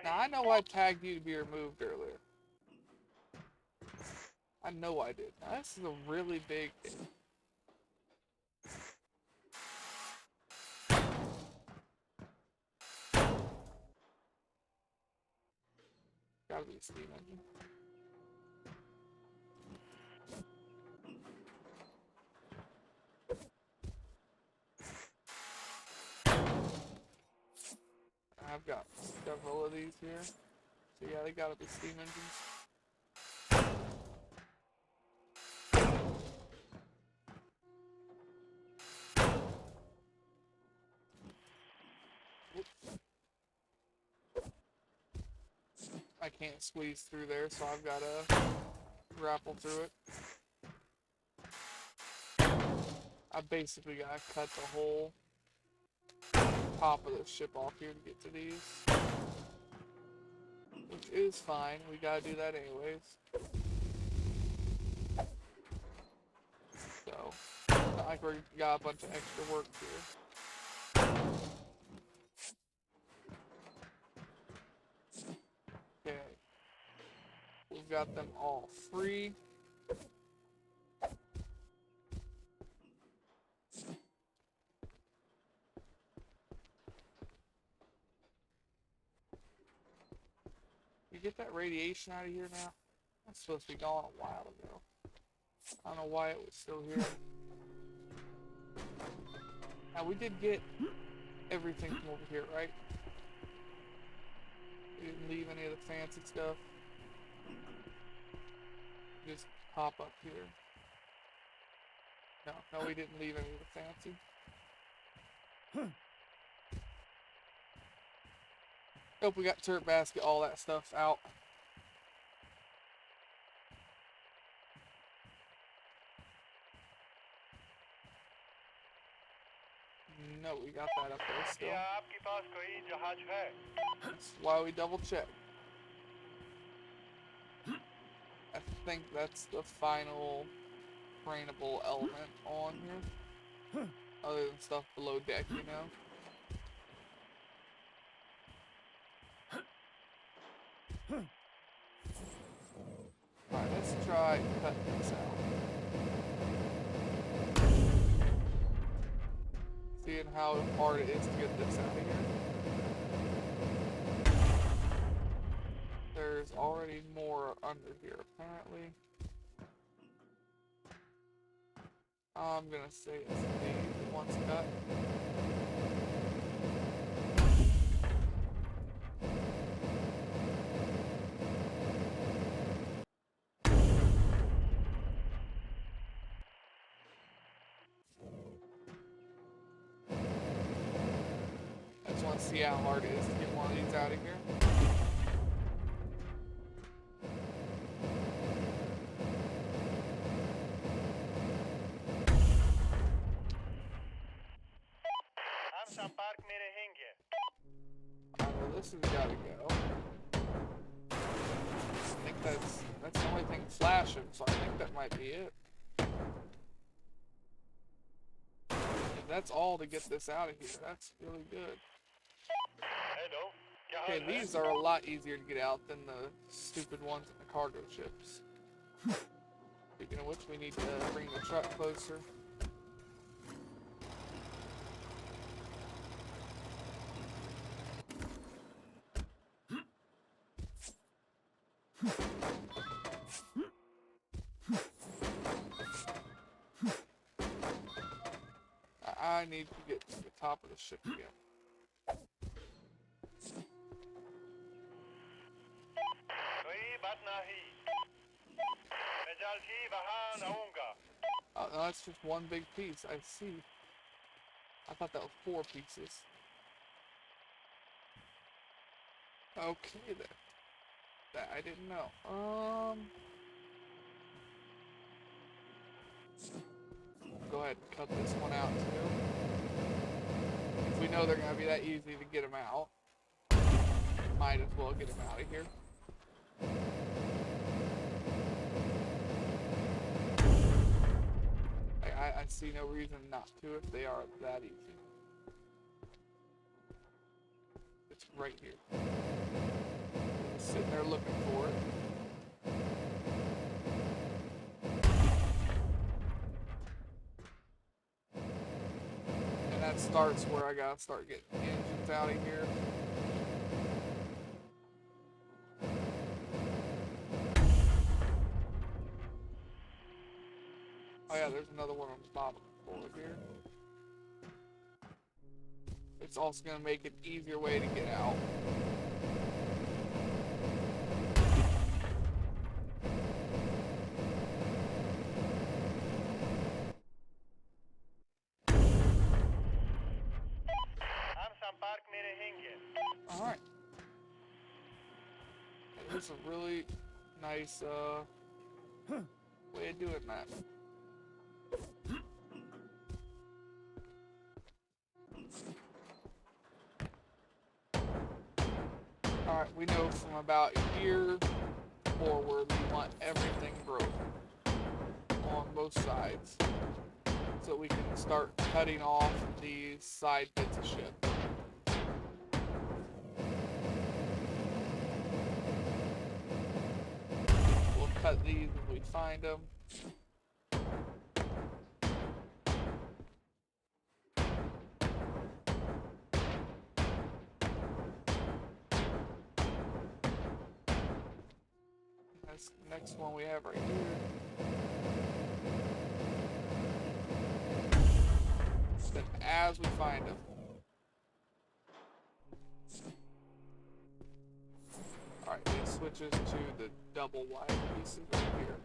Now I know I tagged you to be removed earlier. I know I did. Now this is a really big thing. Gotta be a steam engine. I've got several of these here. So yeah, they gotta be steam engines. I can't squeeze through there, so I've gotta grapple through it. I basically gotta cut the whole top of the ship off here to get to these. which is fine. We gotta do that anyways. So, not like we got a bunch of extra work here. Okay. We've got them all free. You get that radiation out of here now? That's supposed to be gone a while ago. I don't know why it was still here. Now we did get everything from over here, right? We didn't leave any of the fancy stuff. Just pop up here. No, we didn't leave any of the fancy. Hope we got turret basket, all that stuff out. No, we got that up there still. क्या आपके पास कोई जहाज है? That's why we double check. I think that's the final trainable element on here. Other than stuff below deck, you know. Alright, let's try cutting this out. Seeing how hard it is to get this out of here. There's already more under here, apparently. I'm gonna say it's the one's cut. I just want to see how hard it is to get one of these out of here. हम संपर्क में रहेंगे. Well, this has got to go. I think that's the only thing flashing, so I think that might be it. If that's all to get this out of here, that's really good. Hello. क्या Okay, हाल है? these are a lot easier to get out than the stupid ones in the cargo ships. Speaking of which, we need to bring the truck closer. I need to get to the top of the ship again. कोई बात नहीं. मैं जल्दी वहाँ आऊँगा. Oh, no, that's just one big piece. I see. I thought that was 4 pieces. Okay, then. That I didn't know. Go ahead and cut this one out too. If we know they're gonna be that easy to get them out, might as well get them out of here. I see no reason not to if they are that easy. It's right here. I'm sitting there looking for it. And that starts where I gotta start getting engines out of here. Oh yeah, there's another one on the bottom forward here. It's also gonna make an easier way to get out. हम संपर्क में रहेंगे. Alright. There's a really nice way of doing that. Alright, we know from about here forward we want everything broken on both sides. So we can start cutting off these side bits of ship. We'll cut these when we find them. That's the next one we have right here. Then as we find them. Alright, it switches to the double wide pieces right here.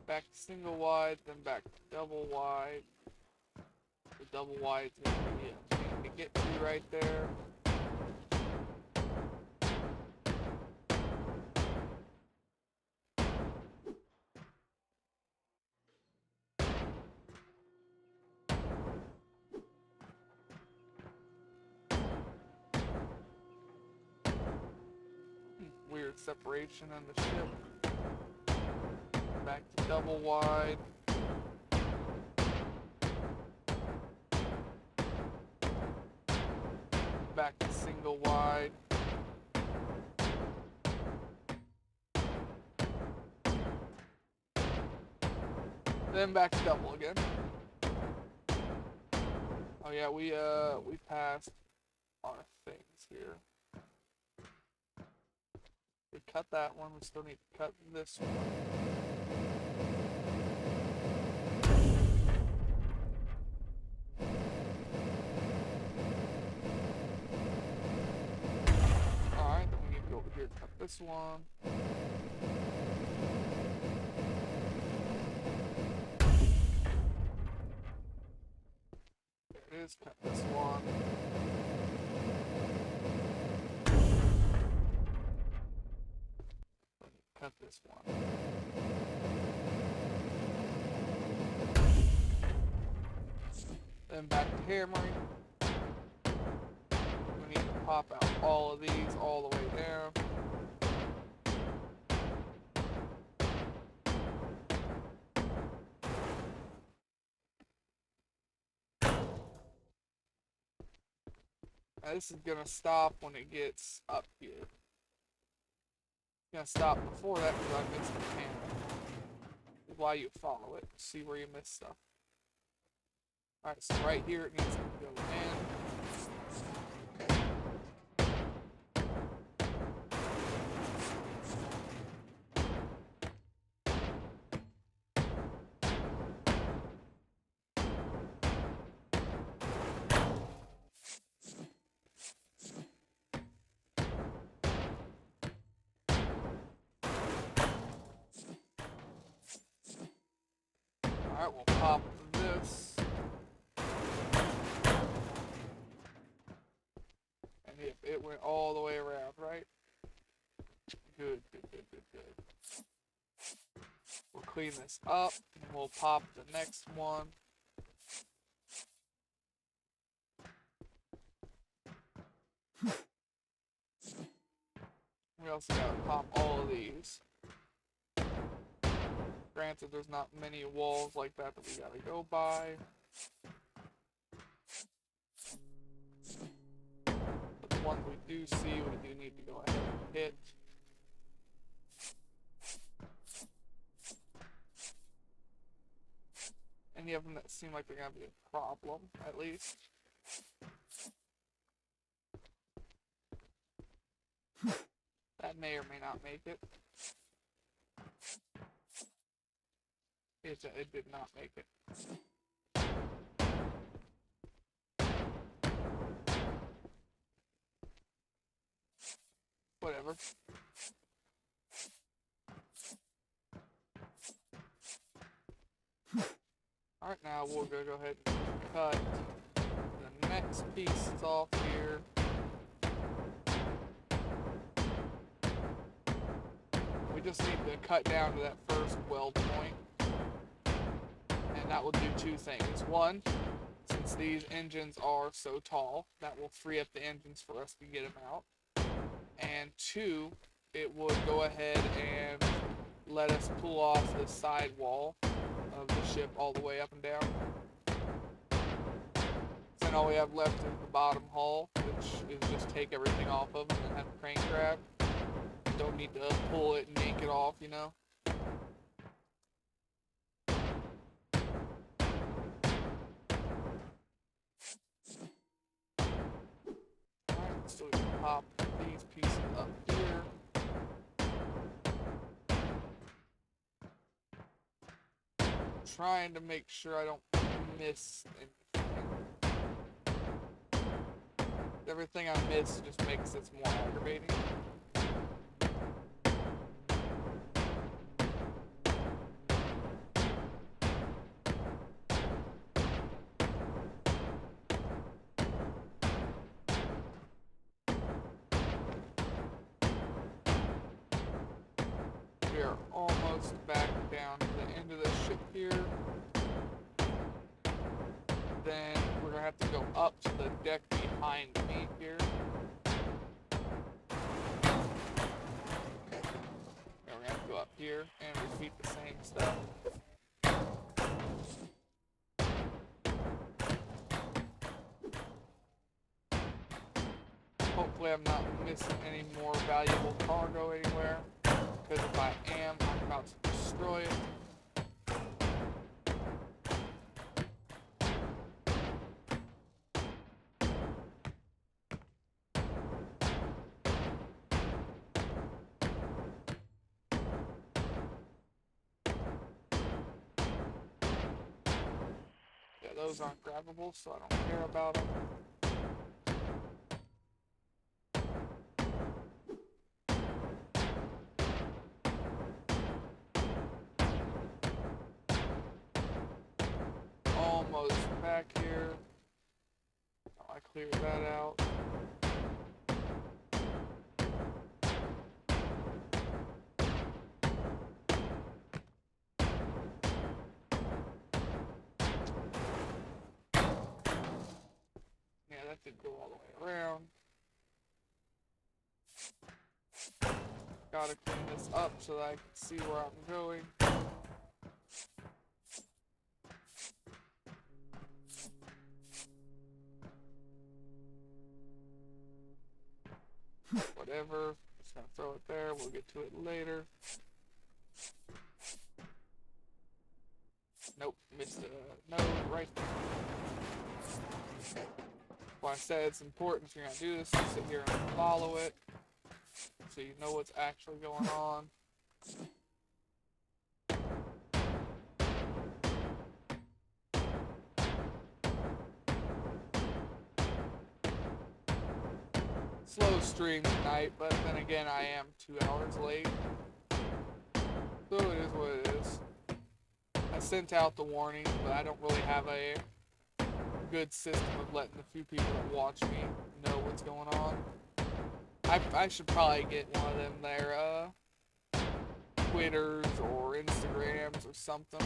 Back to single wide, then back to double wide. The double wide's gonna be a pain to get to right there. Weird separation on the ship. Back to double wide. Back to single wide. Then back to double again. Oh yeah, we passed our things here. We cut that one, we still need to cut this one. Alright, then we need to go over here and cut this one. There it is, cut this one. Cut this one. Then back to hammering. We need to pop out all of these all the way down. Now this is gonna stop when it gets up here. Gonna stop before that because I missed the panel. Why you follow it, see where you miss stuff. Alright, so right here it needs to go in. Alright, we'll pop this. And if it went all the way around, right? Good, good, good, good, good. We'll clean this up, and we'll pop the next one. We also gotta pop all of these. Granted, there's not many walls like that we gotta go by. But the ones we do see, we do need to go ahead and hit. Any of them that seem like they're gonna be a problem, at least. That may or may not make it. It did not make it. Whatever. Alright, now we're gonna go ahead and cut the next pieces off here. We just need to cut down to that first weld point. And And that will do two things. One, since these engines are so tall, that will free up the engines for us to get them out. And two, it would go ahead and let us pull off the side wall of the ship all the way up and down. Then all we have left is the bottom hull, which is just take everything off of and then have a crane grab. Don't need to pull it and yank it off, you know. Alright, so we can pop these pieces up here. Trying to make sure I don't miss anything. Everything I miss just makes this more aggravating. We are almost back down to the end of the ship here. Then we're gonna have to go up to the deck behind me here. And we're gonna have to go up here and repeat the same stuff. Hopefully I'm not missing any more valuable cargo anywhere, because if I am, I'm about to destroy it. Yeah, those aren't grabbable, so I don't care about them. Almost back here. Oh, I cleared that out. Yeah, that did go all the way around. Gotta clean this up so that I can see where I'm going. Whatever, just gonna throw it there, we'll get to it later. Nope, missed a node right there. Well, I said it's important if you're gonna do this, to sit here and follow it, so you know what's actually going on. Slow stream tonight, but then again, I am 2 hours late. So it is what it is. I sent out the warning, but I don't really have a good system of letting the few people that watch me know what's going on. I should probably get one of them their Twitters or Instagrams or something.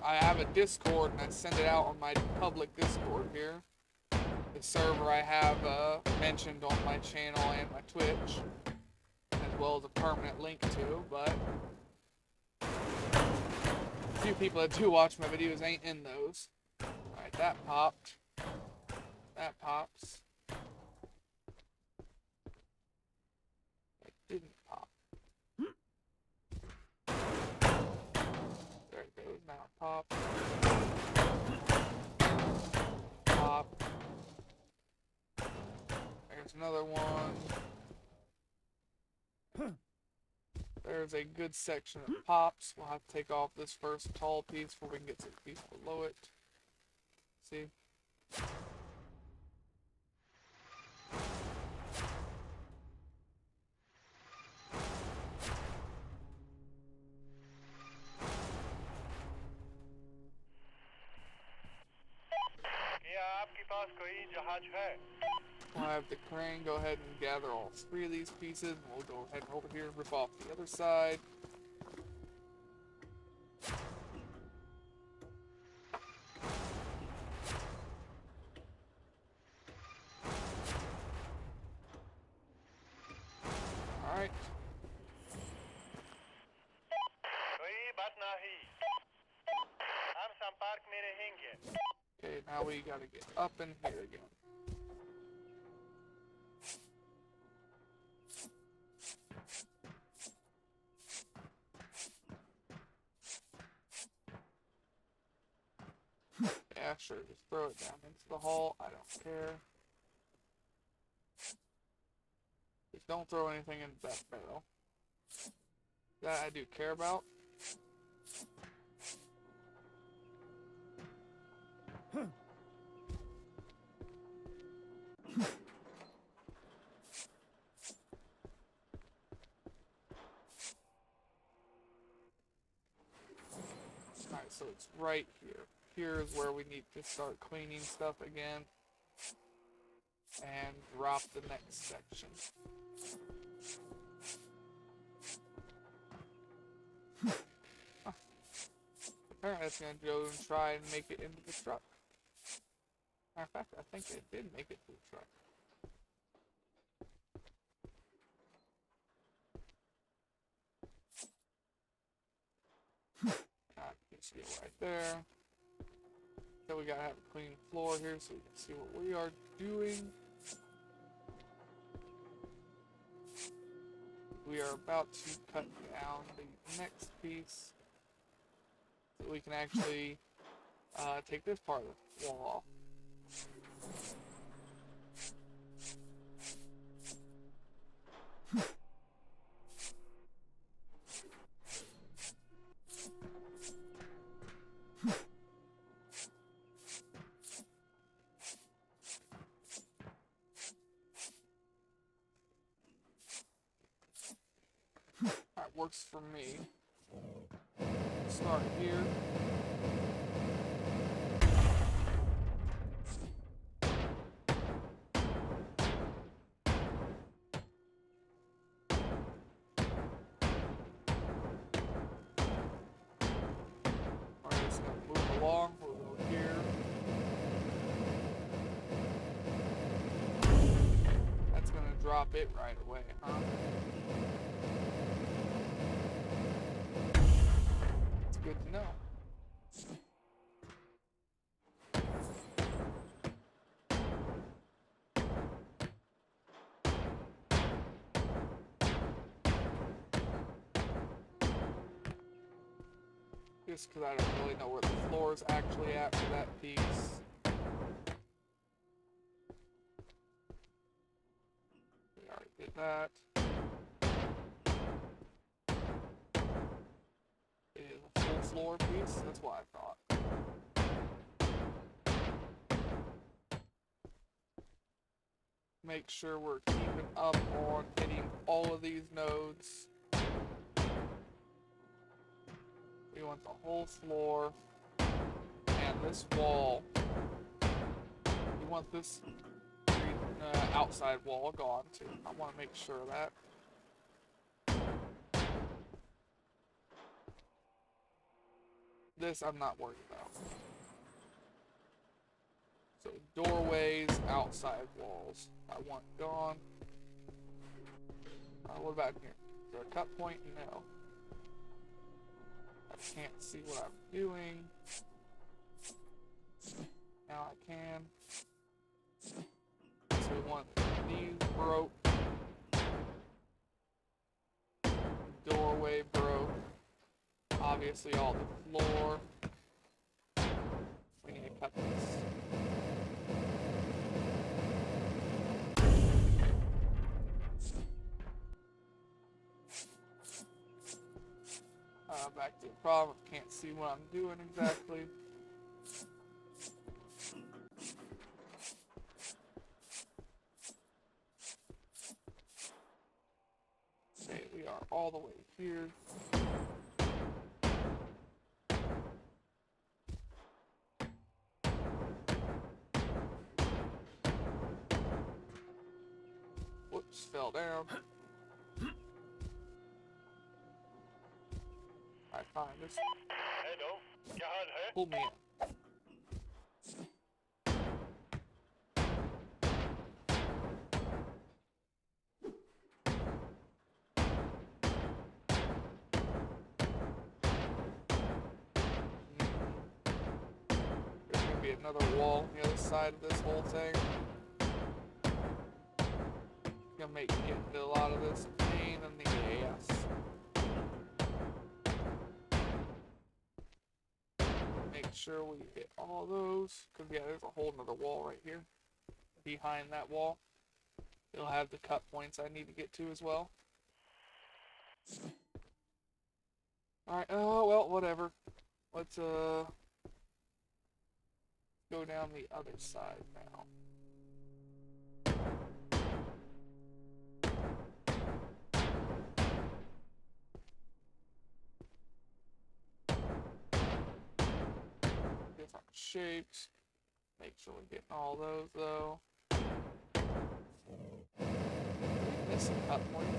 I have a Discord and I send it out on my public Discord here. The server I have mentioned on my channel and my Twitch, as well as a permanent link to, but a few people that do watch my videos ain't in those. Alright, that popped. That pops. It didn't pop. There it goes, now it popped. Pop. There's another one. There's a good section of pops. We'll have to take off this first tall piece before we can get to the piece below it. See? क्या आपके पास कोई जहाज है? We'll have the crane go ahead and gather all three of these pieces. We'll go ahead and over here and rip off the other side. Alright. कोई बात नहीं हम संपर्क में रहेंगे Okay, now we gotta get up in here again. Yeah, sure, just throw it down into the hole. I don't care. Just don't throw anything into that barrel. That I do care about. Alright, so it's right here. Here is where we need to start cleaning stuff again. And drop the next section. Huh. Apparently it's going to go and try and make it into the truck. Matter of fact, I think it did make it to the truck. Just get right there. So we gotta have a clean floor here so we can see what we are doing. We are about to cut down the next piece so we can actually take this part of the wall off. That works for me. Start here. We're just gonna move along. We'll go here. That's gonna drop it right away, huh? It's good to know. Just because I don't really know where the floor is actually at for that piece. We already did that. It is a full floor piece, that's what I thought. Make sure we're keeping up on hitting all of these nodes. We want the whole floor and this wall. We want this outside wall gone too. I want to make sure of that. This I'm not worried about. So doorways, outside walls, I want gone. What about here? Is there a cut point? No. I can't see what I'm doing. Now I can. So we want these broke. Doorway broke. Obviously all the floor. We need to cut this. Back to the problem. Can't see what I'm doing exactly. Okay, we are all the way here. Whoops, fell down. I find this. क्या हाल है? Pull me in. There's gonna be another wall on the other side of this whole thing. It's gonna make getting a lot of this a pain in the ass. Make sure we hit all those. Cause yeah, there's a whole nother wall right here. Behind that wall. It'll have the cut points I need to get to as well. Alright, oh well, whatever. Let's go down the other side now. Different shapes. Make sure we're getting all those though. Missed a cut point.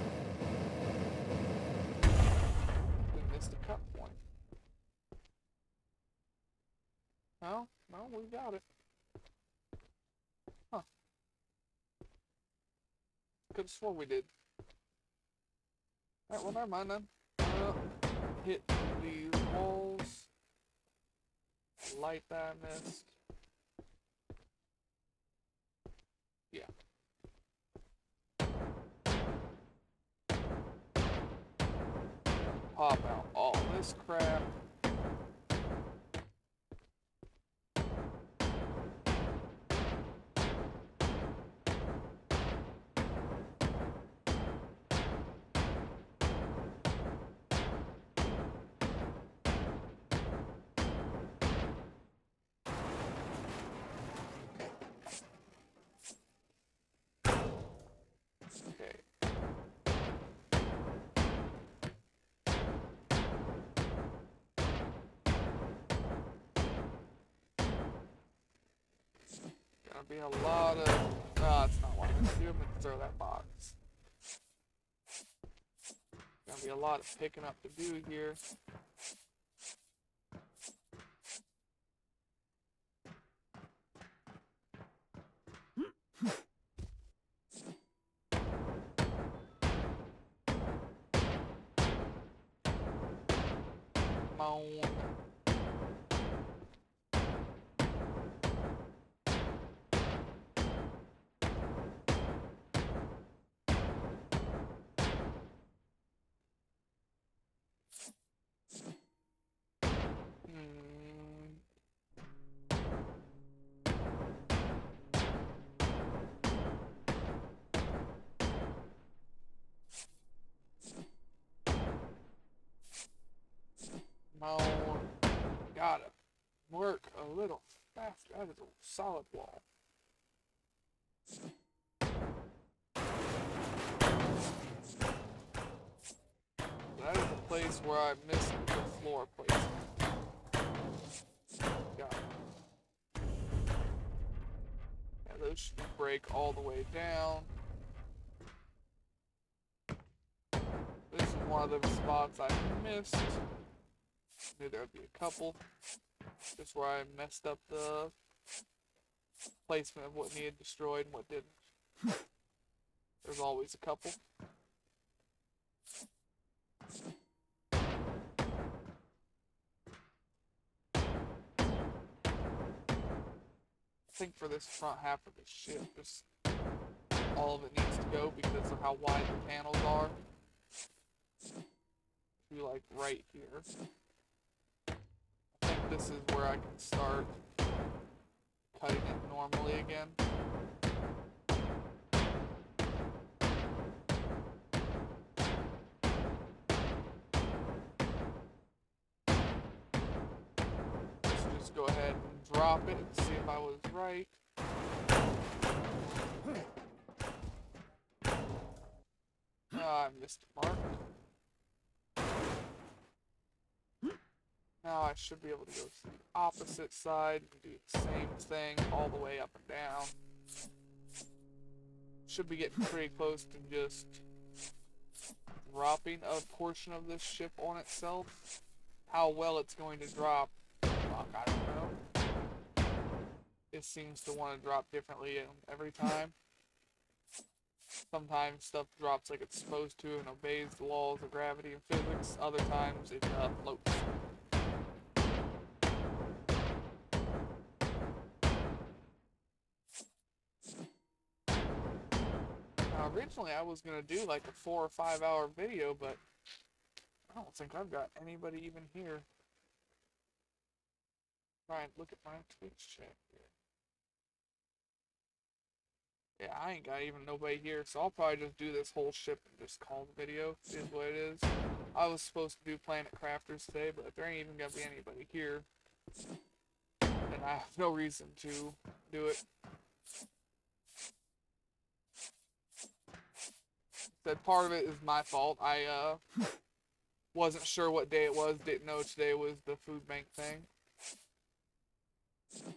We missed a cut point. No, we got it. Huh. Could've swore we did. Alright, well never mind then. Hit these walls. Light that I missed. Yeah. Pop out all this crap. Okay. Gonna be a lot of. No, that's not what I'm gonna do. I'm gonna throw that box. Gonna be a lot of picking up to do here. Come on. Come on. Gotta work a little faster. That is a solid wall. That is the place where I missed the floor placement. Got it. Yeah, those should break all the way down. This is one of the spots I missed. Knew there would be a couple. Just where I messed up the placement of what needed destroyed and what didn't. There's always a couple. I think for this front half of the ship, just all of it needs to go because of how wide the panels are. Be like right here. I think this is where I can start cutting it normally again. So just go ahead and drop it and see if I was right. I missed a mark. Now I should be able to go to the opposite side and do the same thing all the way up and down. Should be getting pretty close to just dropping a portion of this ship on itself. How well it's going to drop fuck, I don't know. It seems to want to drop differently every time. Sometimes stuff drops like it's supposed to and obeys the laws of gravity and physics. Other times it floats. Now, originally I was gonna do like a 4 or 5 hour video, but I don't think I've got anybody even here. Ryan, look at my Twitch chat here. Yeah, I ain't got even nobody here, so I'll probably just do this whole ship and just call the video. Is what it is. I was supposed to do Planet Crafters today, but if there ain't even gonna be anybody here, then I have no reason to do it. That part of it is my fault. I wasn't sure what day it was, didn't know today was the food bank thing. So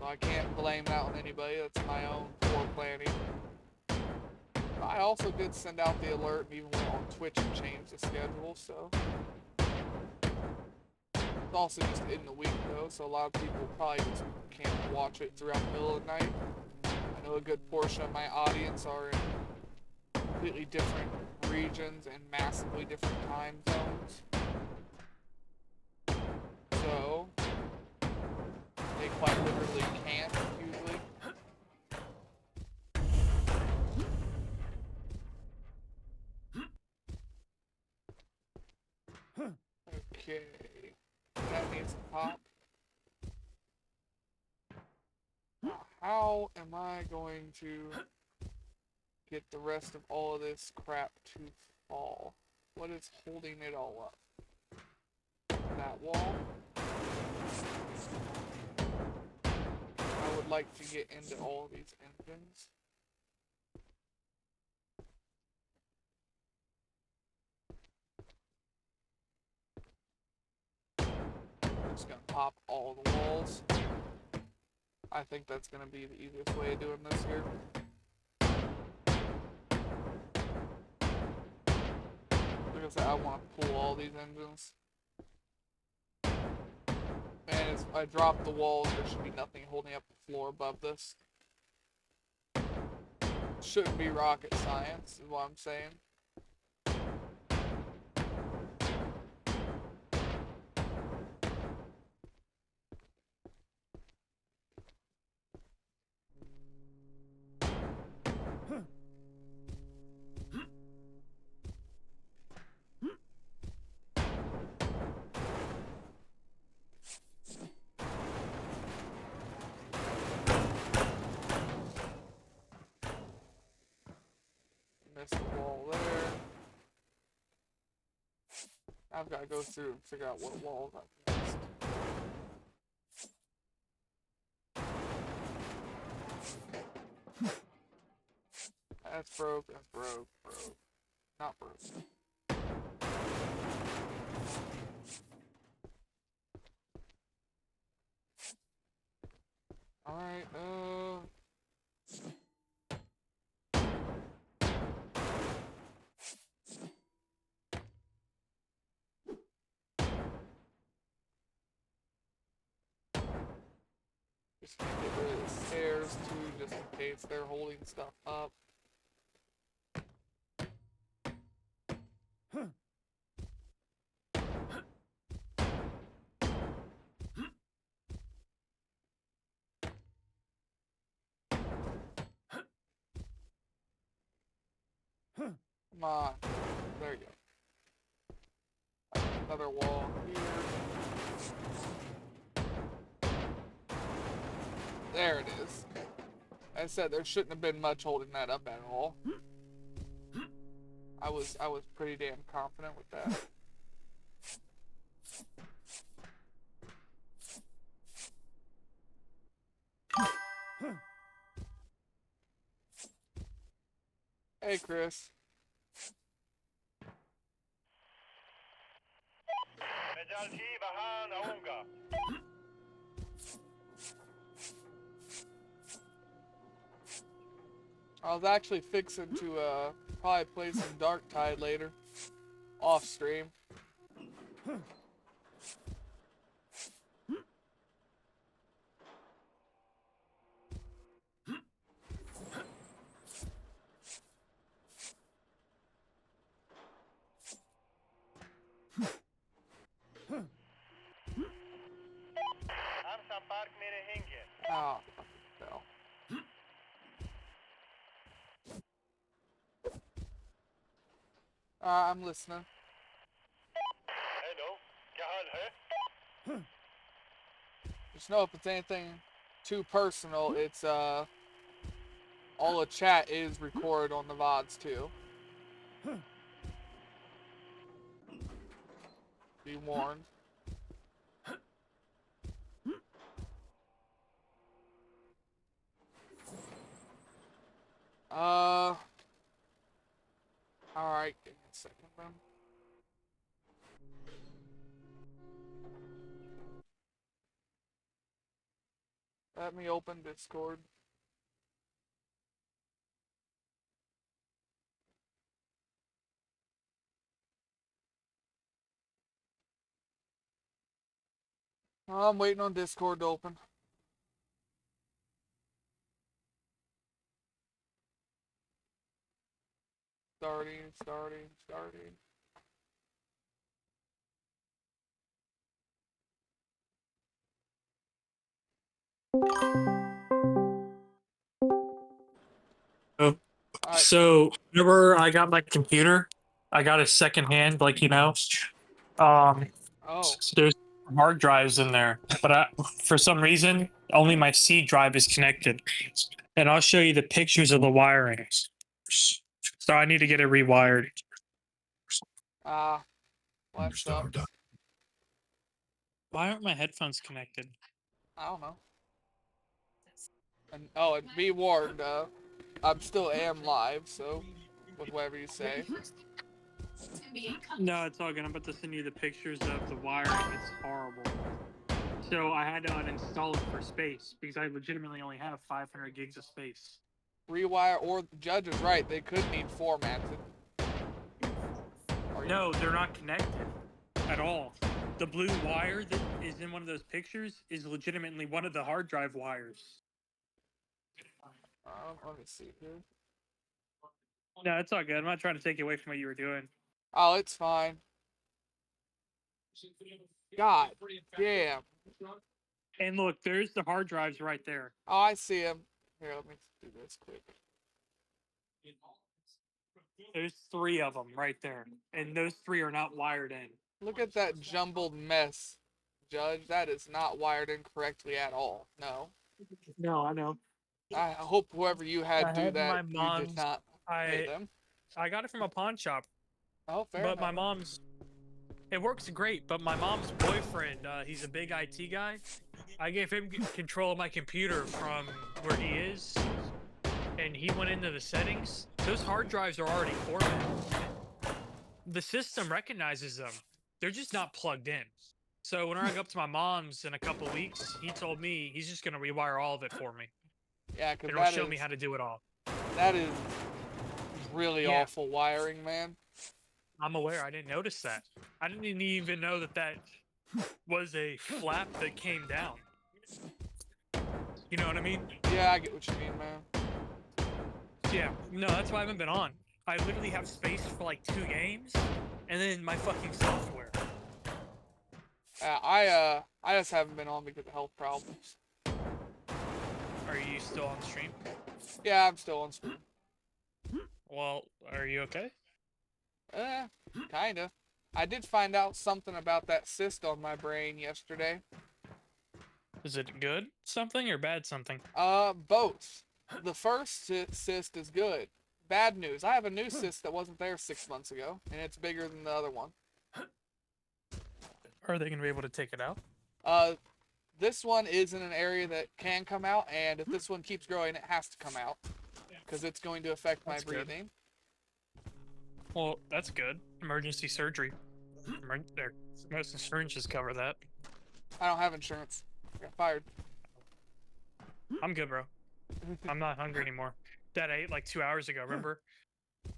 I can't blame that on anybody, that's my own poor planning. But I also did send out the alert and even went on Twitch and changed the schedule, so. It's also just in the week though, so a lot of people probably just can't watch it throughout the middle of the night. I know a good portion of my audience are in completely different regions and massively different time zones. So, they quite literally can't, usually. Okay. That needs to pop. Now, how am I going to get the rest of all of this crap to fall? What is holding it all up? That wall. I would like to get into all of these engines. I'm just gonna pop all the walls. I think that's gonna be the easiest way of doing this here. Like I said, I want to pull all these engines. And if I drop the walls, there should be nothing holding up the floor above this. Shouldn't be rocket science, is what I'm saying. Missed the wall there. I've got to go through and figure out what walls I've missed. That's broke, that's broke, broke. Not broke. Alright, just gonna get rid of the stairs too, just in case they're holding stuff up. Come on. There you go. Another wall here. There it is. As I said, there shouldn't have been much holding that up at all. I was pretty damn confident with that. Hey, Chris. مجالتي بهان أونغا. I was actually fixing to probably play some Dark Tide later, off stream. हम संपर्क में रहेंगे. Oh, no. I'm listening. Hello, क्या हाल है? Just know if it's anything too personal, it's all the chat is recorded on the VODs too. Be warned. Alright, give me a second then. Let me open Discord. I'm waiting on Discord to open. Starting. Oh, Alright. so whenever I got my computer, I got it secondhand, like um, Oh. there's hard drives in there, but for some reason, only my C drive is connected, and I'll show you the pictures of the wiring. So I need to get it rewired. Well, that sucks. Why aren't my headphones connected? I don't know. And be warned, I'm still am live, so with whatever you say. No, it's all good. I'm about to send you the pictures of the wiring. It's horrible. So I had to uninstall it for space because I legitimately only have 500 gigs of space. Rewire, or the judge is right, they could need formatted. No, they're not connected at all. The blue wire that is in one of those pictures is legitimately one of the hard drive wires. Let me see here. No, it's all good. I'm not trying to take you away from what you were doing. Oh, it's fine. God damn. And look, there's the hard drives right there. Oh, I see him. Here, let me do this quick. There's 3 of them right there. And those 3 are not wired in. Look at that jumbled mess, Judge. That is not wired in correctly at all. No. No, I know. I hope whoever you had I do had that, my you did mom's. not pay them. I got it from a pawn shop. Oh, fair But enough. my mom's. It works great, but my mom's boyfriend, he's a big IT guy. I gave him control of my computer from where he is, and he went into the settings. Those hard drives are already formatted. The system recognizes them. They're just not plugged in. So when I go up to my mom's in a couple weeks, he told me he's just going to rewire all of it for me. Yeah, because It'll show me how to do it all. That is really awful wiring, man. I'm aware. I didn't notice that. I didn't even know that was a flap that came down. You know what I mean? Yeah, I get what you mean, man. Yeah, no, that's why I haven't been on. I literally have space for like 2 games, and then my fucking software. I just haven't been on because of health problems. Are you still on stream? Yeah, I'm still on stream. Well, are you okay? Kinda. I did find out something about that cyst on my brain yesterday. Is it good something or bad something? Both. The first cyst is good. Bad news. I have a new cyst that wasn't there 6 months ago, and it's bigger than the other one. Are they going to be able to take it out? This one is in an area that can come out, and if this one keeps growing, it has to come out because it's going to affect my breathing. Well, that's good. Emergency surgery. Most insurances cover that. I don't have insurance. I got fired. I'm good, bro. I'm not hungry anymore. Dad, I ate like 2 hours ago, remember?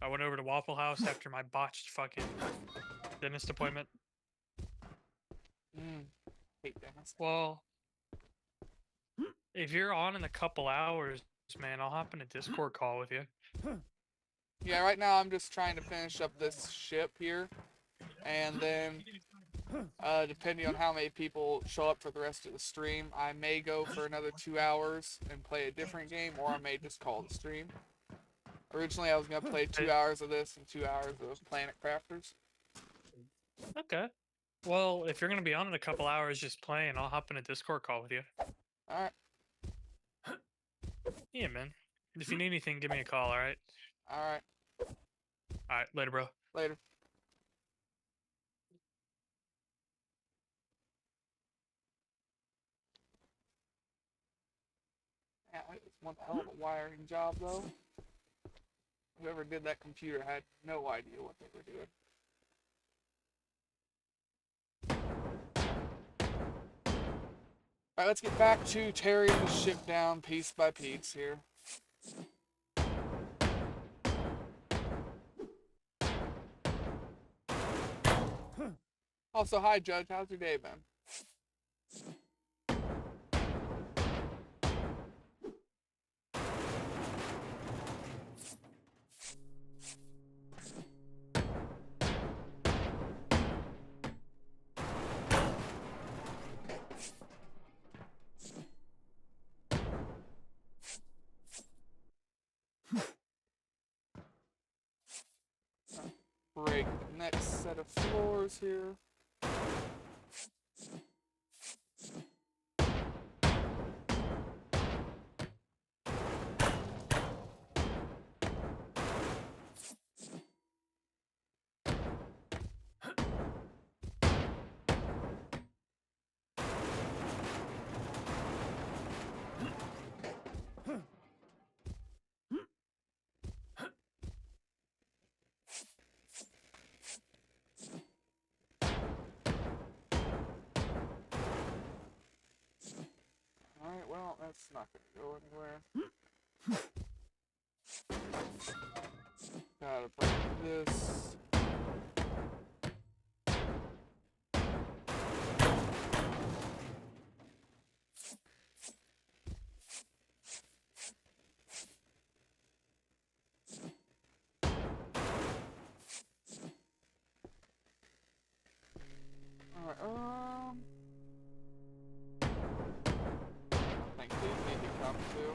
I went over to Waffle House after my botched fucking dentist appointment. Hate dentist. Well, if you're on in a couple hours, man, I'll hop in a Discord call with you. Yeah, right now I'm just trying to finish up this ship here. And then, depending on how many people show up for the rest of the stream, I may go for another 2 hours and play a different game, or I may just call the stream. Originally, I was going to play 2 hours of this and 2 hours of Planet Crafters. Okay. Well, if you're gonna be on in a couple hours just playing, I'll hop in a Discord call with you. Alright, Yeah, man. If you need anything, give me a call, alright? alright. Alright, later, bro. Later. Yeah, it was one hell of a wiring job, though. Whoever did that computer had no idea what they were doing. Alright, let's get back to tearing the ship down piece by piece here. Also, hi Judge, how's your day been? Break the next set of floors here. Alright, well, that's not gonna go anywhere. Gotta break this. Alright, I think these need to come too.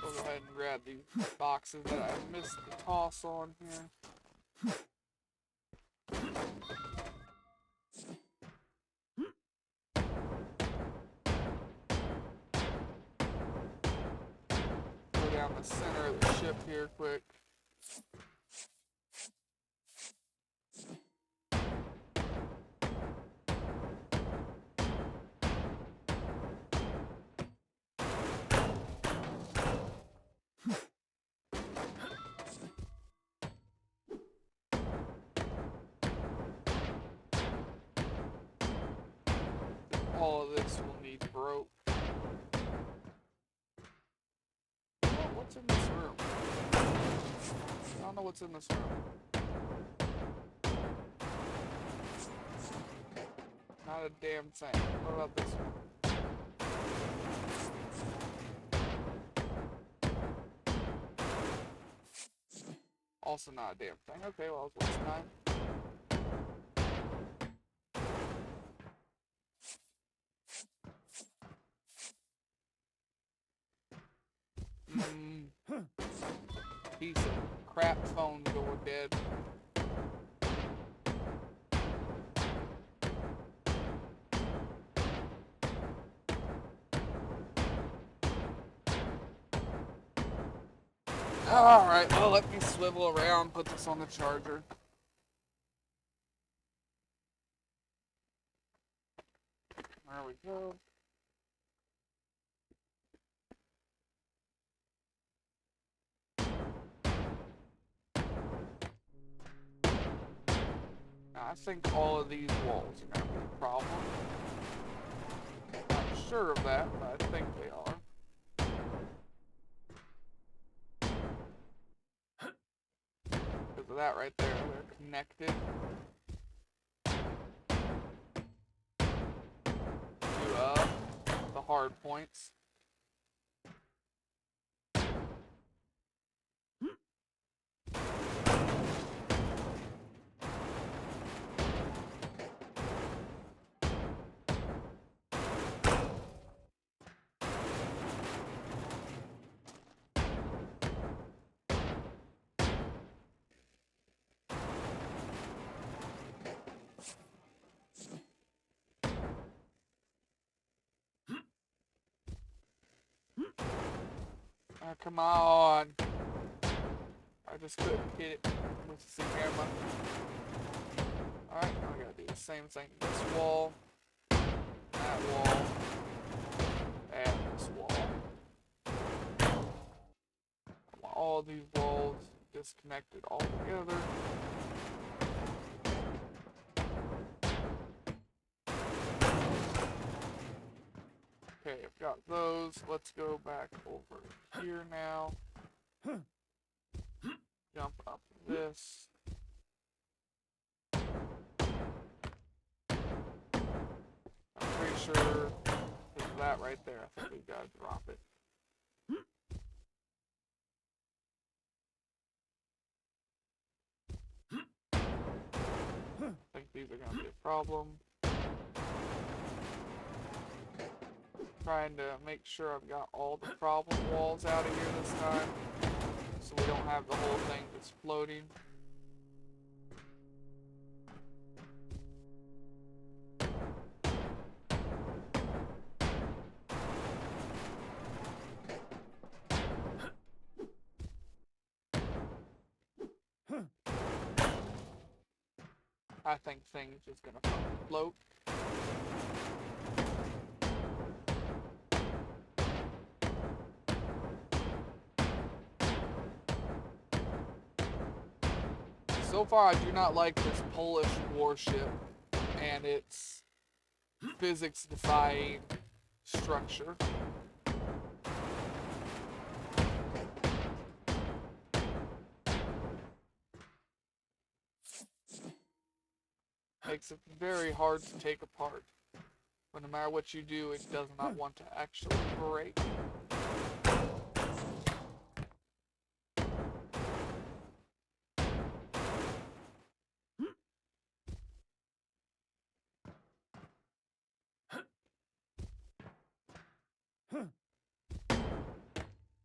Go ahead and grab these boxes that I missed the toss on here. Go down the center of the ship here quick. All of this will need broke. Oh, what's in this room? I don't know what's in this room. Not a damn thing. What about this one? Also not a damn thing. Okay, well, I was wasting time. Piece of crap phone door dead. Alright, well, let me swivel around, put this on the charger. There we go. Now, I think all of these walls are going to be a problem. Not sure of that, but I think they are. Because of that right there, they're connected to the hard points. Ah, come on. I just couldn't hit it with the camera. Alright, now I gotta do the same thing. This wall, that wall, and this wall. I want all these walls disconnected all together. Okay, I've got those. Let's go back over here now. Jump up this. I'm pretty sure it's that right there. I think we gotta drop it. I think these are gonna be a problem. Trying to make sure I've got all the problem walls out of here this time, so we don't have the whole thing just floating. I think things just gonna float. So far, I do not like this Polish warship and its physics-defying structure. Makes it very hard to take apart. But no matter what you do, it does not want to actually break.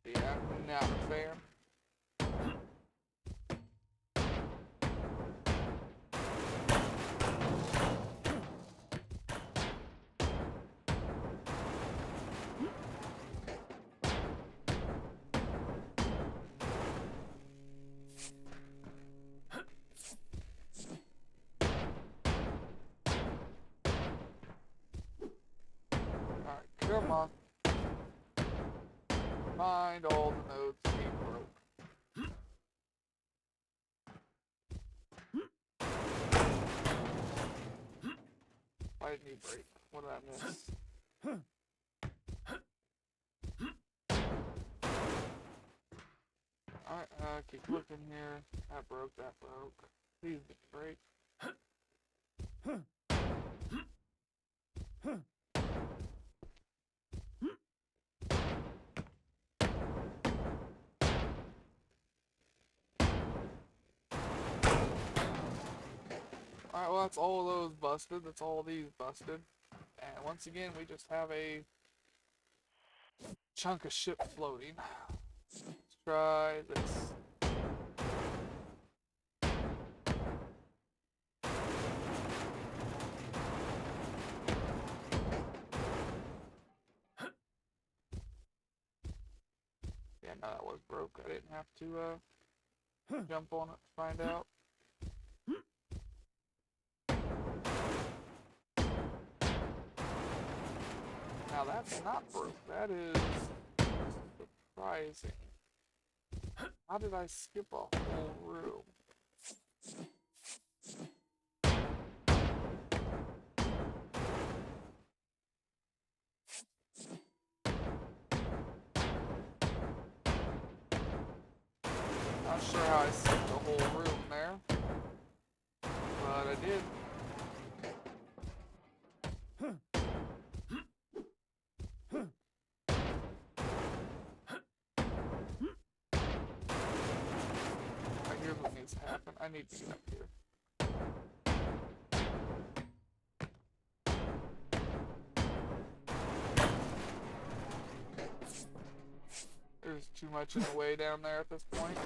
Yeah, not fair. Alright, come on. Find all the nodes we broke. Why didn't he break? What did I miss? Alright, keep looking here. That broke, that broke. Please break. Alright, well that's all of those busted. That's all of these busted. And once again, we just have a chunk of ship floating. Let's try this. Yeah, no, that was broke. I didn't have to jump on it to find out. Now that's not broke. That is surprising. How did I skip a whole room? Not sure how I skipped a whole room there, but I did. Here's what needs to happen. I need to get up here. There's too much in the way down there at this point.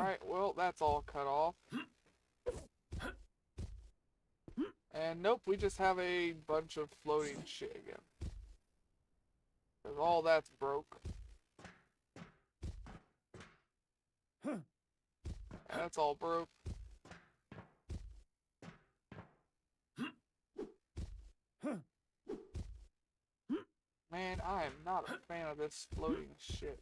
Alright, well, that's all cut off. And nope, we just have a bunch of floating shit again. Because all that's broke. That's all broke. Man, I am not a fan of this floating shit.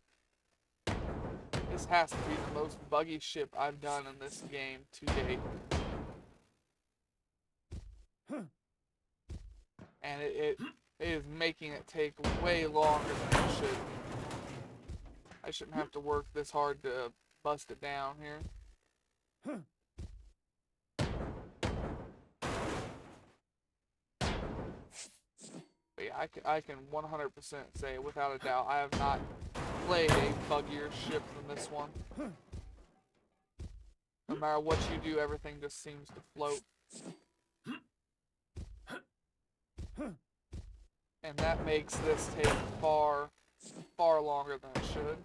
This has to be the most buggy ship I've done in this game to date. And it is making it take way longer than it should. I shouldn't have to work this hard to bust it down here. But yeah, I can 100% say without a doubt I have not played a buggier ship than this one. No matter what you do, everything just seems to float. And that makes this take far, far longer than it should.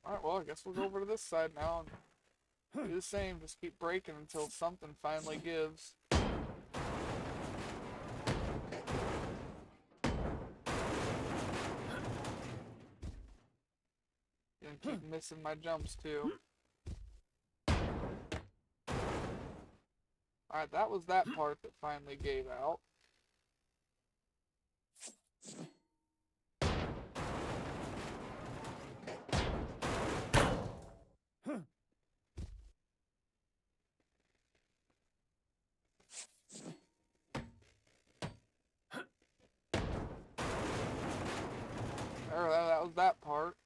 Alright, well, I guess we'll go over to this side now and do the same. Just keep braking until something finally gives. Gonna keep missing my jumps, too. Alright, that was that part that finally gave out. There, that was that part.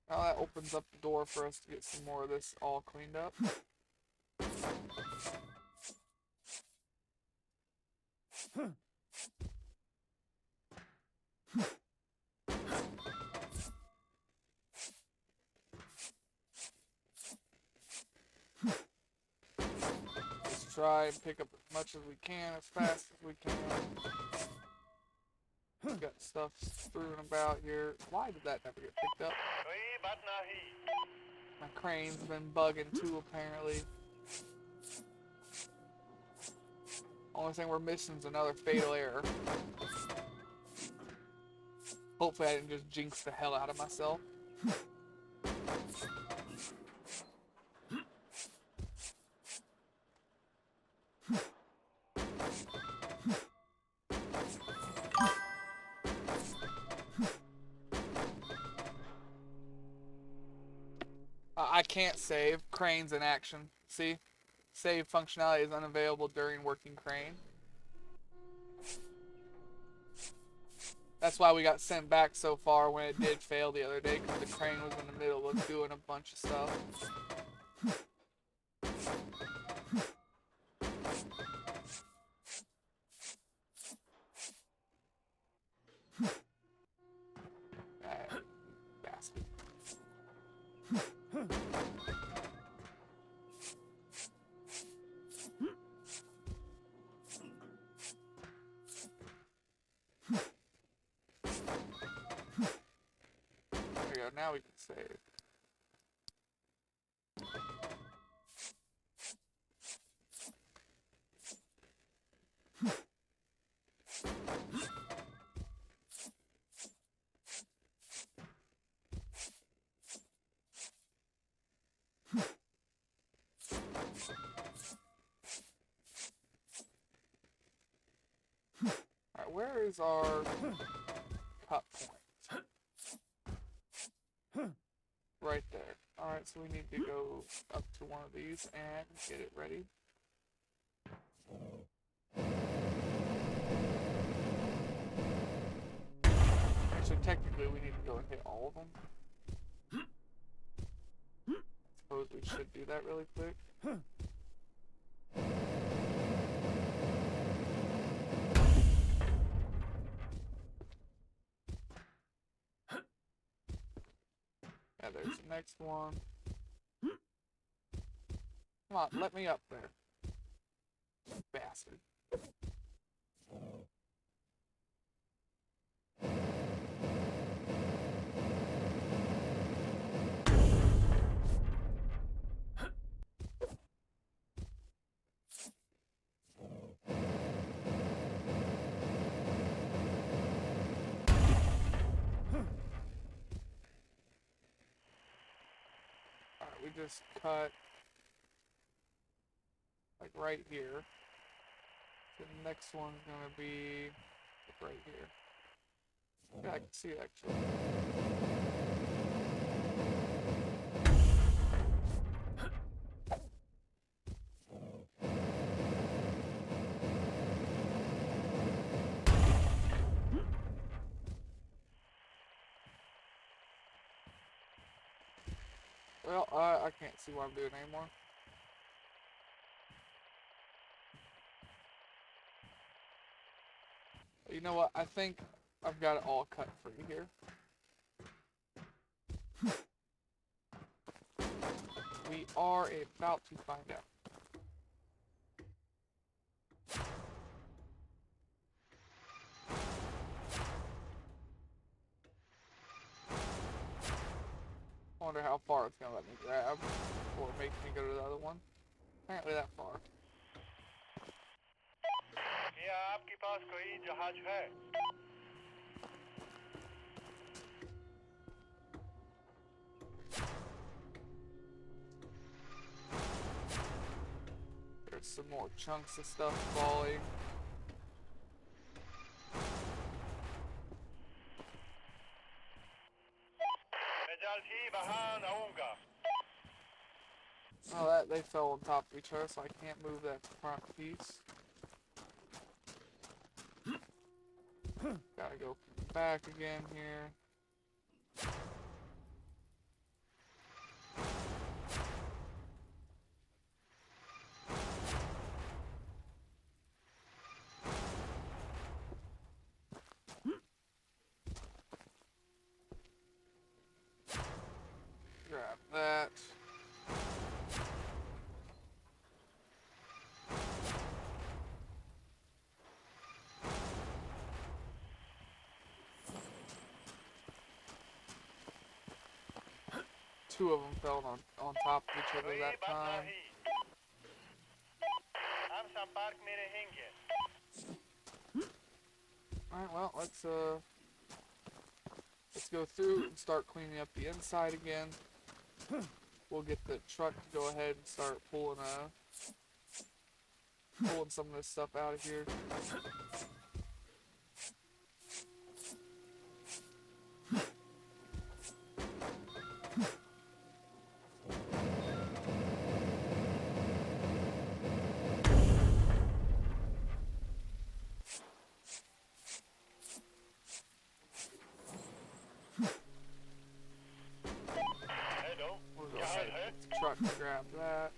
Now that opens up the door for us to get some more of this all cleaned up. Let's try and pick up as much as we can, as fast as we can. We've got stuff strewn about here. Why did that never get picked up? My crane's been bugging too, apparently. Only thing we're missing is another fatal error. Hopefully I didn't just jinx the hell out of myself. I can't save. Crane's in action. See? Save functionality is unavailable during working crane. That's why we got sent back so far when it did fail the other day, because the crane was in the middle of doing a bunch of stuff. Bastard. There we go, now we can save. Alright, where is our cut point? Right there. Alright, so we need to go up to one of these and get it ready. Actually, technically, we need to go and hit all of them. Suppose we should do that really quick. Yeah, there's the next one. Come on, let me up there. Bastard. Alright, we just cut like right here. The next one's gonna be like right here. Yeah, I can see it actually. Well, I can't see what I'm doing anymore. You know what? I think I've got it all cut free here. We are about to find out. I wonder how far it's gonna let me grab before it makes me go to the other one. Apparently that far. क्या आपके पास कोई जहाज है? There's some more chunks of stuff falling. मैं जल्द ही वहां आऊंगा. Oh, that they fell on top of each other, so I can't move that front piece. Gotta go back again here. Grab that. Two of them fell on top of each other कोई that बात time. नहीं. हम संपर्क में रहेंगे. Alright, well, let's go through and start cleaning up the inside again. We'll get the truck to go ahead and start pulling some of this stuff out of here. Hello. We'll go क्या ahead हाल है? and get the truck to grab that.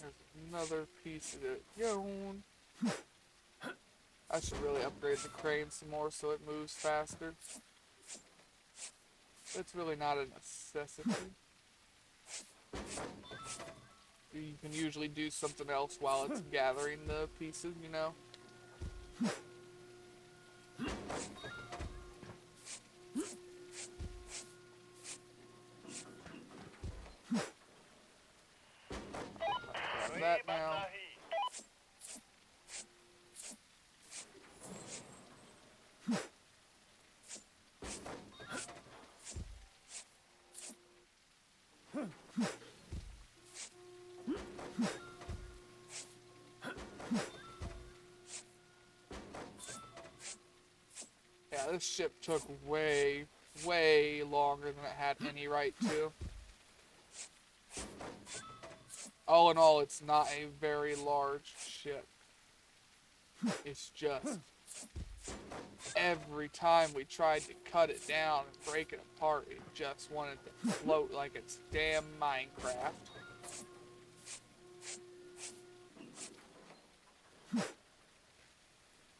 There's another piece of it going. I should really upgrade the crane some more so it moves faster. It's really not a necessity. You can usually do something else while it's gathering the pieces, you know? Grab कोई that बात now. नहीं. Yeah, this ship took way, way longer than it had any right to. All in all, it's not a very large ship. It's just every time we tried to cut it down and break it apart, it just wanted to float like it's damn Minecraft.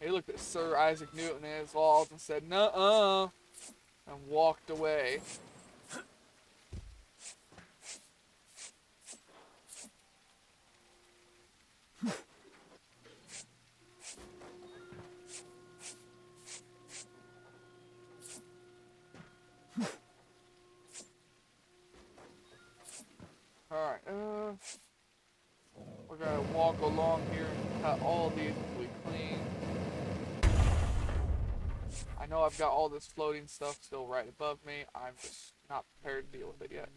He looked at Sir Isaac Newton and his laws and said, "Nuh-uh," and walked away. Alright, we're gonna walk along here and cut all these really clean. I know I've got all this floating stuff still right above me. I'm just not prepared to deal with it yet.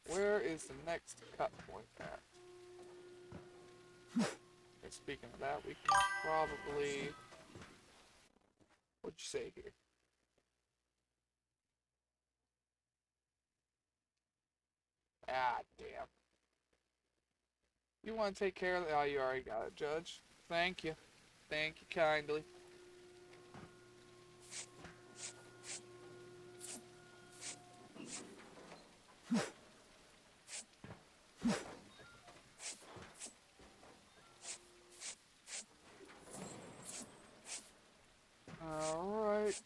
Where is the next cut point at? And speaking of that, we can probably... What'd you say here? Ah, damn. You want to take care of that? Oh, you already got it, Judge. Thank you. Thank you kindly. Alright.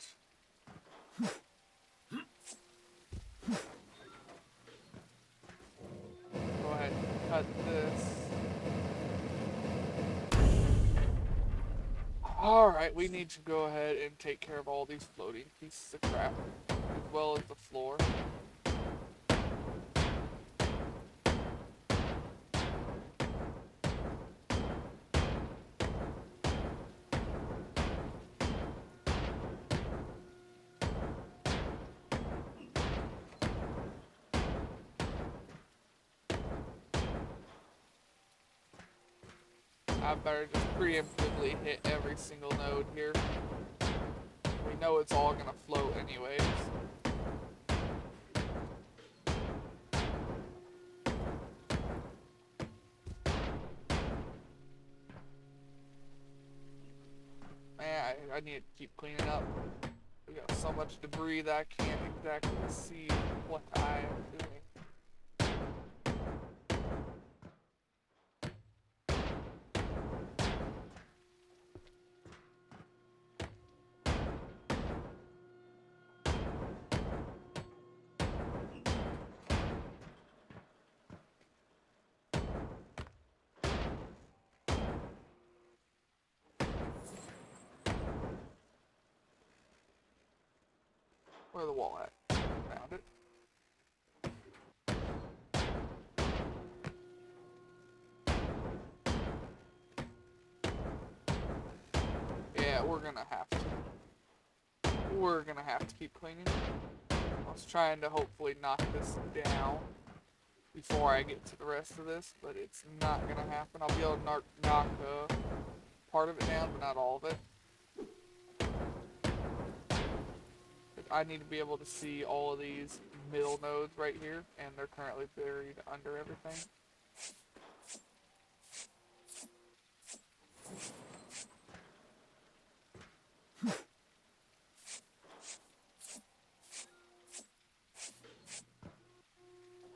Go ahead and cut this. Alright, we need to go ahead and take care of all these floating pieces of crap, as well as the floor. I better just preemptively hit every single node here. We know it's all gonna float anyways. Man, I need to keep cleaning up. We got so much debris that I can't exactly see what I am doing. Where's the wall at? Found it. Yeah, we're gonna have to. We're gonna have to keep cleaning. I was trying to hopefully knock this down before I get to the rest of this, but it's not gonna happen. I'll be able to knock part of it down, but not all of it. I need to be able to see all of these middle nodes right here, and they're currently buried under everything.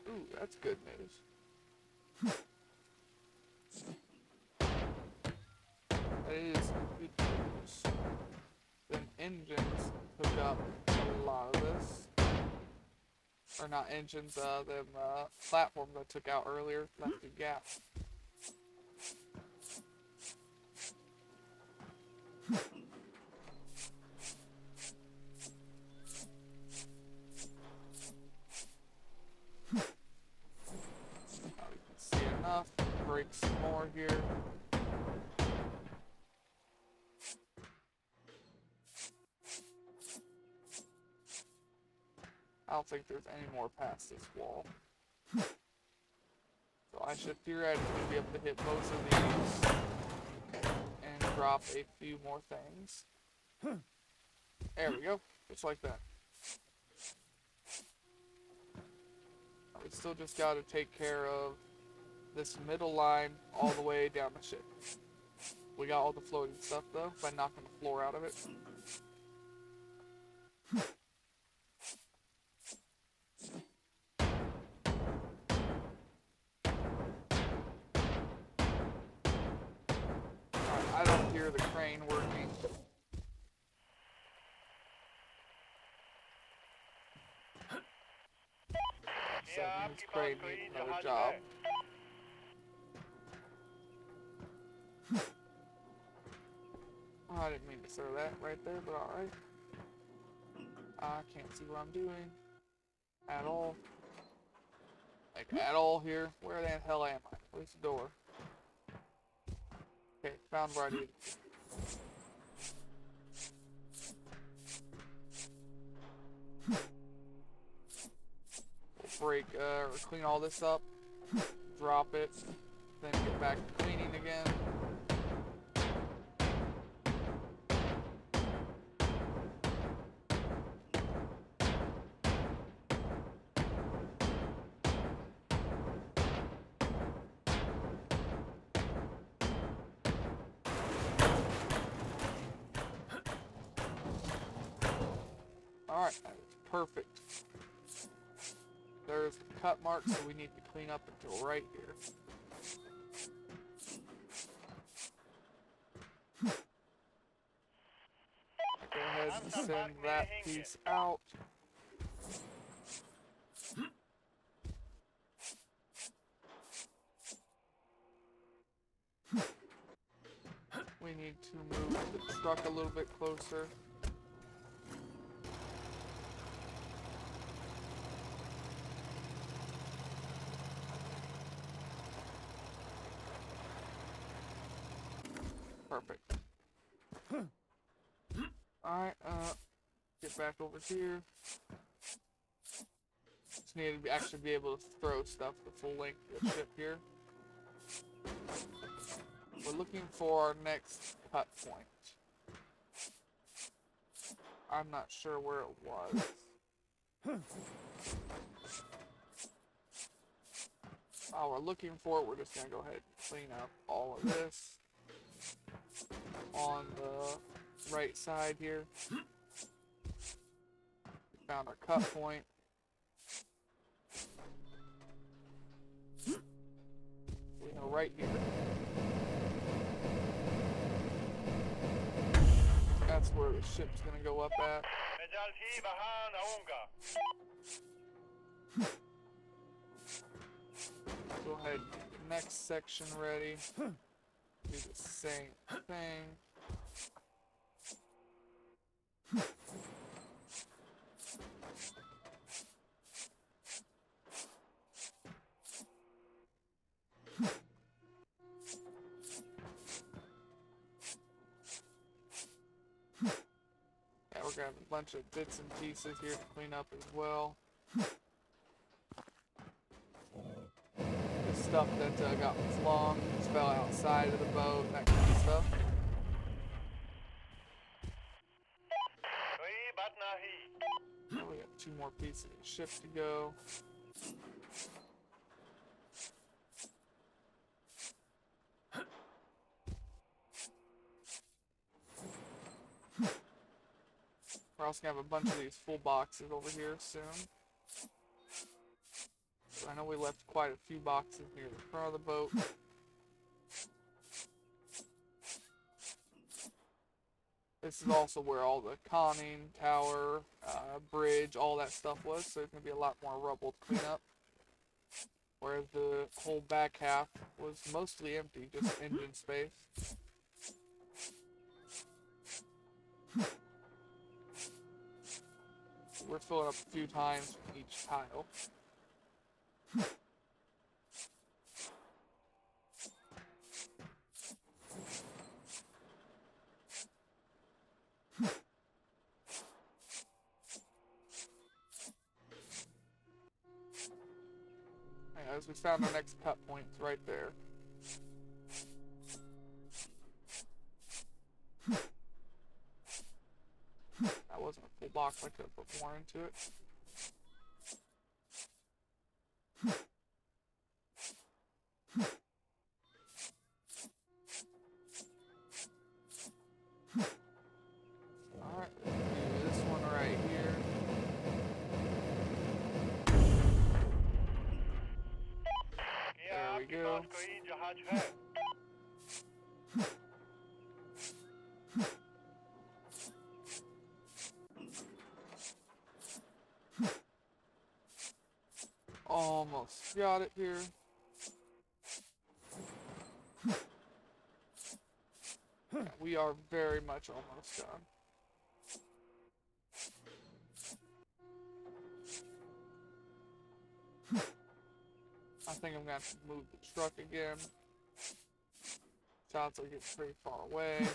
Ooh, that's good news. That is good news. Then engines took up a lot of this. Or not engines, them platforms I took out earlier left a gap. Now we can see enough. Break some more here. don't think there's any more past this wall. So I should theoretically be able to hit most of these and drop a few more things. There we go. Just like that. We still just got to take care of this middle line all the way down the ship. We got all the floating stuff though, by knocking the floor out of it. Alright, I don't hear the crane working. So क्या that means आपके crane पास कोई needs another जहाज job. है? Oh, I didn't mean to throw that right there, but alright. I can't see what I'm doing. At all. Like, at all here. Where the hell am I? Where's the door? Okay, found where I need it. We'll break, or clean all this up. Drop it. Then get back to cleaning again. Alright, that is perfect. There's the cut marks, so we need to clean up until right here. Go ahead and send that piece out. We need to move the truck a little bit closer. Perfect. Alright, get back over here. Just need to actually be able to throw stuff the full length of the ship here. We're looking for our next cut point. I'm not sure where it was. While we're looking for it, we're just going to go ahead and clean up all of this on the right side here. We found our cut point. We know right here. That's where the ship's going to go up at. मैं जल्द ही वहां आऊंगा. Go ahead and get the next section ready. Do the same thing. Yeah, we're gonna have a bunch of bits and pieces here to clean up as well. Stuff that got flung, fell outside of the boat, that kind of stuff. कोई बात नहीं. Oh, we got 2 more pieces of the ship to go. We're also gonna have a bunch of these full boxes over here soon. I know we left quite a few boxes near the front of the boat. This is also where all the conning, tower, bridge, all that stuff was, so there's going to be a lot more rubble to clean up. Whereas the whole back half was mostly empty, just engine space. We're filling up a few times each tile. guys. We found our next cut point right there. That wasn't a full box. I could have put more into it. Alright, do this one right here. क्या There we आपके go. पास कोई जहाज है? Almost got it here. Yeah, we are very much almost done. I think I'm gonna have to move the truck again. Sounds like it's pretty far away.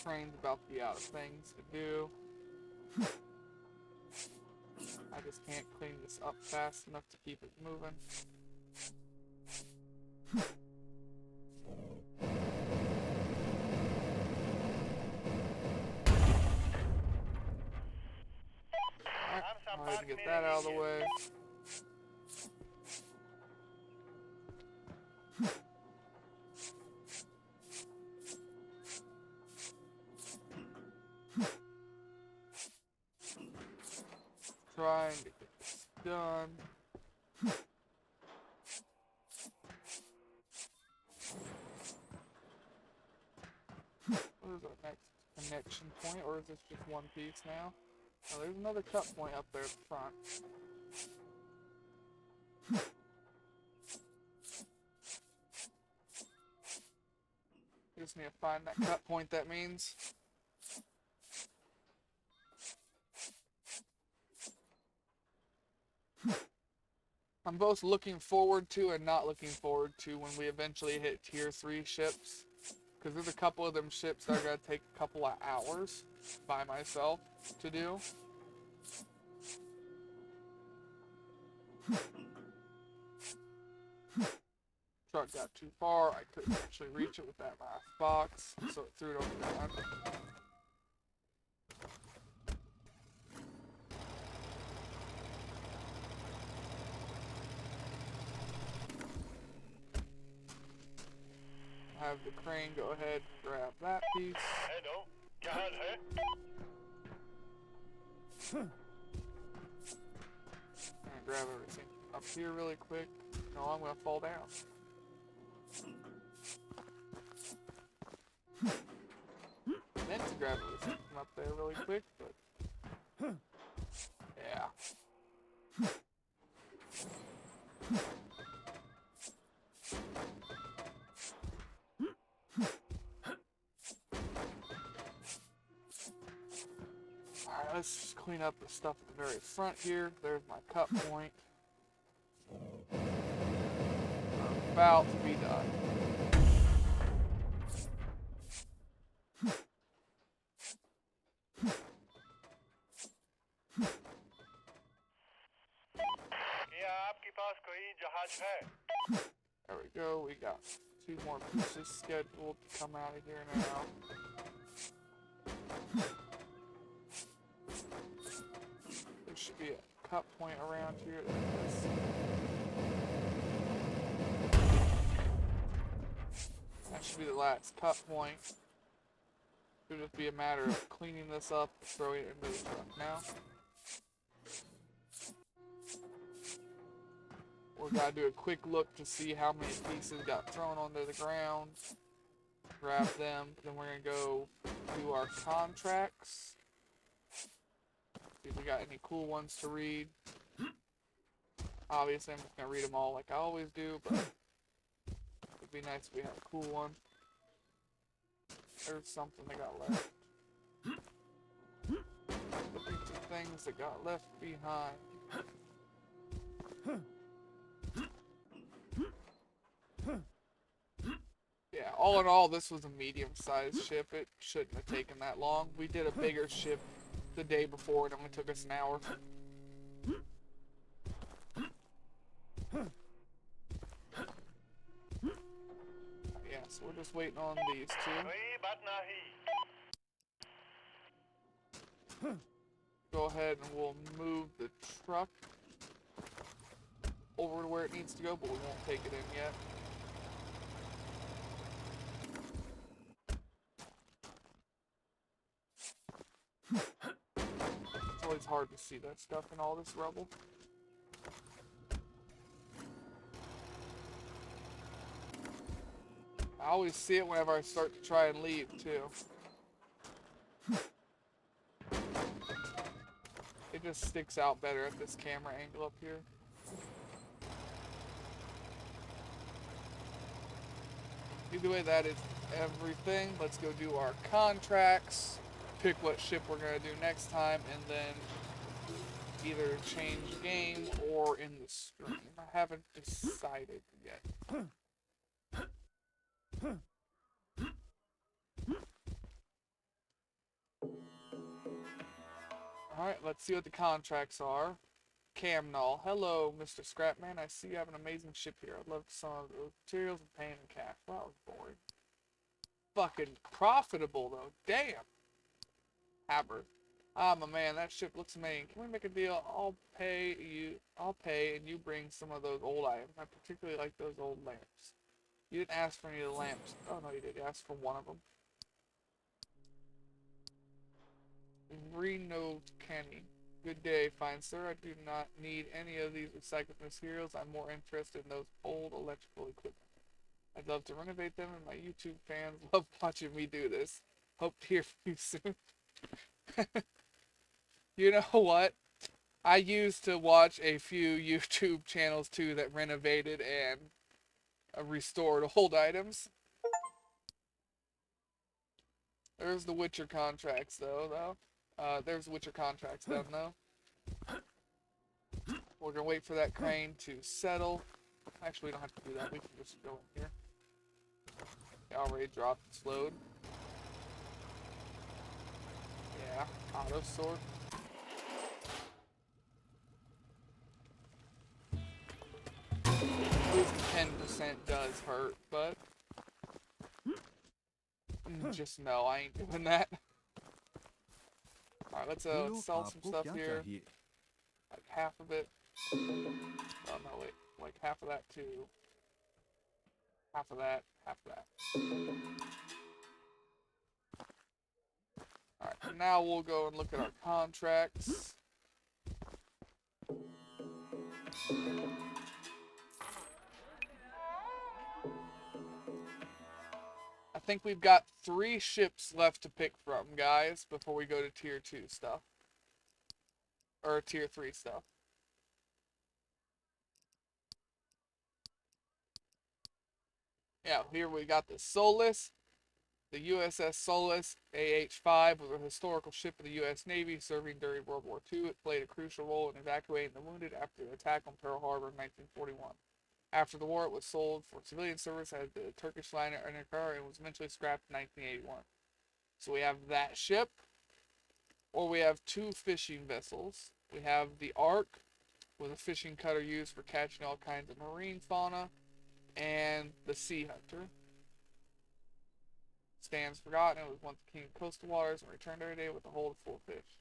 Train's about to be out of things to do. I just can't clean this up fast enough to keep it moving. Alright, हम go ahead संपर्क and get में that out of the रहेंगे। way. Trying to get this done. What is our next connection point, or is this just one piece now? Oh, there's another cut point up there at the front. We just need to find that cut point, that means. I'm both looking forward to and not looking forward to when we eventually hit tier 3 ships. Because there's a couple of them ships that are going to take a couple of hours by myself to do. Truck got too far. I couldn't actually reach it with that last box, so it threw it over the line. Have the crane go ahead and grab that piece. Hello, जहाज है? And grab everything up here really quick. No, I'm gonna fall down. Meant to grab everything from up there really quick, but yeah. Alright, let's just clean up the stuff at the very front here. There's my cut point. We're about to be done. क्या आपके पास कोई जहाज है? There we go. We got 2 more pieces scheduled to come out of here now. There should be a cut point around here. There it is. That should be the last cut point. Should just be a matter of cleaning this up, throwing it into the truck now. We're gonna do a quick look to see how many pieces got thrown onto the ground. Grab them. Then we're gonna go do our contracts. See if we got any cool ones to read. Obviously, I'm just gonna read them all like I always do, but it'd be nice if we had a cool one. There's something that got left. Looking for things that got left behind. Yeah, all in all, this was a medium-sized ship. It shouldn't have taken that long. We did a bigger ship the day before, and it only took us an hour. Yeah, so we're just waiting on these two. Oui, Batnahi. Go ahead and we'll move the truck over to where it needs to go, but we won't take it in yet. It's always hard to see that stuff in all this rubble. I always see it whenever I start to try and leave, too. It just sticks out better at this camera angle up here. Either way, that is everything. Let's go do our contracts, pick what ship we're going to do next time, and then either change game or in the stream. I haven't decided yet. Alright, let's see what the contracts are. Camnall. Hello, Mr. Scrapman. I see you have an amazing ship here. I'd love to some of those materials and pay in cash. Well, that was boring. Fucking profitable, though. Damn. Haber. Ah, my man, that ship looks amazing. Can we make a deal? I'll pay, and you bring some of those old items. I particularly like those old lamps. You didn't ask for any of the lamps. Oh, no, you did. You asked for one of them. Reno Kenny. Good day, fine sir. I do not need any of these recycled materials. I'm more interested in those old electrical equipment. I'd love to renovate them, and my YouTube fans love watching me do this. Hope to hear from you soon. You know what? I used to watch a few YouTube channels too that renovated and restored old items. There's the Witcher contracts though. There's the Witcher contracts done though. We're gonna wait for that crane to settle. Actually, we don't have to do that. We can just go in here. It already dropped its load. Yeah, auto sort. Losing 10% does hurt, but just no, I ain't doing that. Alright, let's sell some stuff here. Like half of it. Oh no, wait. Like half of that too. Half of that. Half of that. Alright, now we'll go and look at our contracts. I think we've got 3 ships left to pick from, guys, before we go to tier 2 stuff. Or tier 3 stuff. Yeah, here we got the Solus. The USS Solus AH-5 was a historical ship of the U.S. Navy serving during World War II. It played a crucial role in evacuating the wounded after the attack on Pearl Harbor in 1941. After the war, it was sold for civilian service as the Turkish liner Enercar and was eventually scrapped in 1981. So we have that ship, or we have 2 fishing vessels. We have the Ark, with a fishing cutter used for catching all kinds of marine fauna, and the Sea Hunter. Stands forgotten, it was once the king of coastal waters and returned every day with a hold full of fish.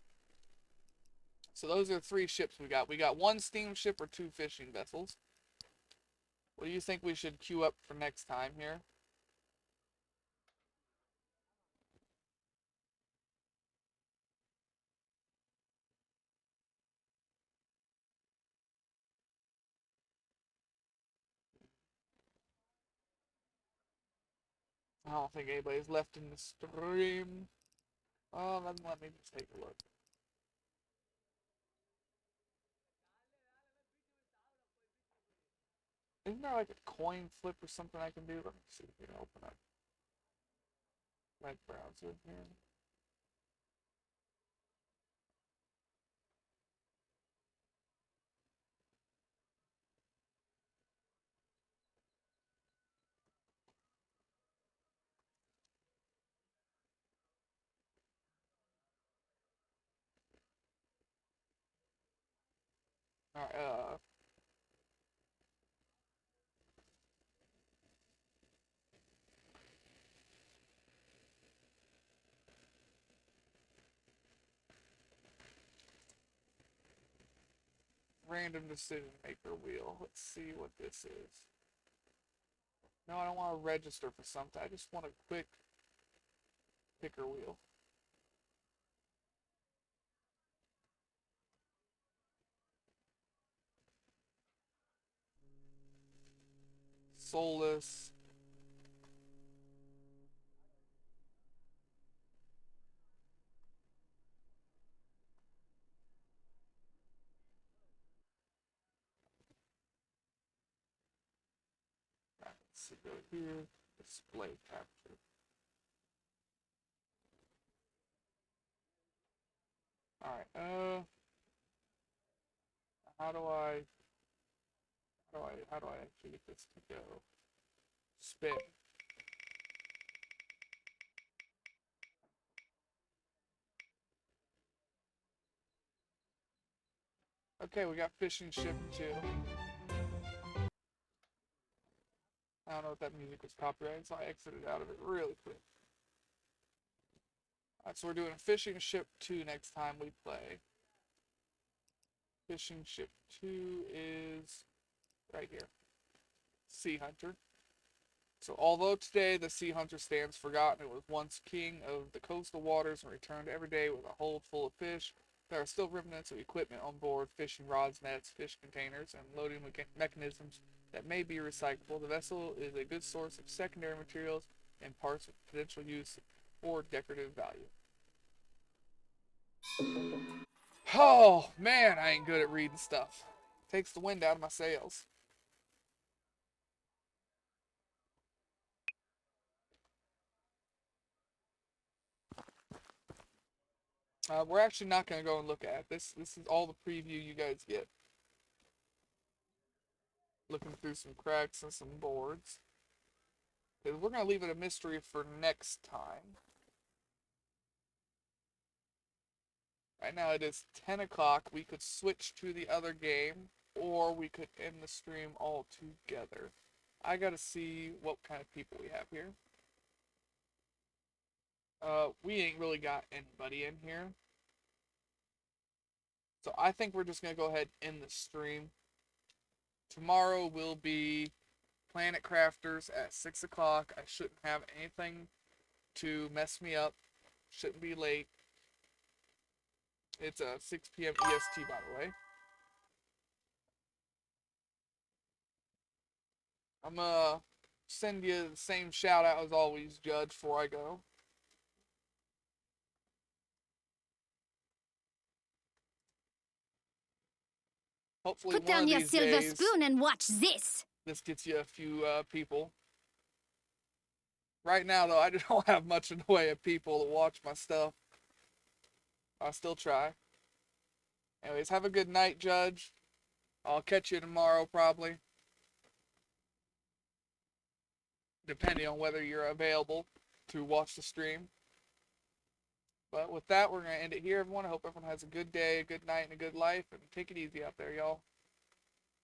So those are 3 ships we got. We got 1 steamship or 2 fishing vessels. What do you think we should queue up for next time here? I don't think anybody's left in the stream. Oh, then let me just take a look. Isn't there like a coin flip or something I can do? Let me see here. Open up my browser here. Alright, random decision maker wheel. Let's see what this is. No, I don't want to register for something. I just want a quick picker wheel. Soulless. Let's see, go here. Display capture. Alright, how do I actually get this to go? Spin. Okay, we got fishing ship 2. I don't know if that music was copyrighted, so I exited out of it really quick. Alright, so we're doing fishing ship 2 next time we play. Fishing ship 2 is right here. Sea Hunter. So although today the Sea Hunter stands forgotten, it was once king of the coastal waters and returned every day with a hold full of fish, there are still remnants of equipment on board, fishing rods, nets, fish containers, and loading mechanisms that may be recyclable. The vessel is a good source of secondary materials and parts with potential use or decorative value. Oh man, I ain't good at reading stuff. Takes the wind out of my sails. We're actually not going to go and look at it. This is all the preview you guys get. Looking through some cracks and some boards. Because we're going to leave it a mystery for next time. Right now it is 10 o'clock. We could switch to the other game, or we could end the stream altogether. I got to see what kind of people we have here. We ain't really got anybody in here. So I think we're just going to go ahead and end the stream. Tomorrow will be Planet Crafters at 6 o'clock. I shouldn't have anything to mess me up. Shouldn't be late. It's 6 p.m. EST, by the way. I'm gonna send you the same shout out as always, Judge, before I go. Hopefully, Put one down of your these silver days, spoon and watch this. this gets you a few people. Right now, though, I don't have much in the way of people to watch my stuff. I'll still try. Anyways, have a good night, Judge. I'll catch you tomorrow, probably. Depending on whether you're available to watch the stream. But with that, we're going to end it here, everyone. I hope everyone has a good day, a good night, and a good life. And take it easy out there, y'all.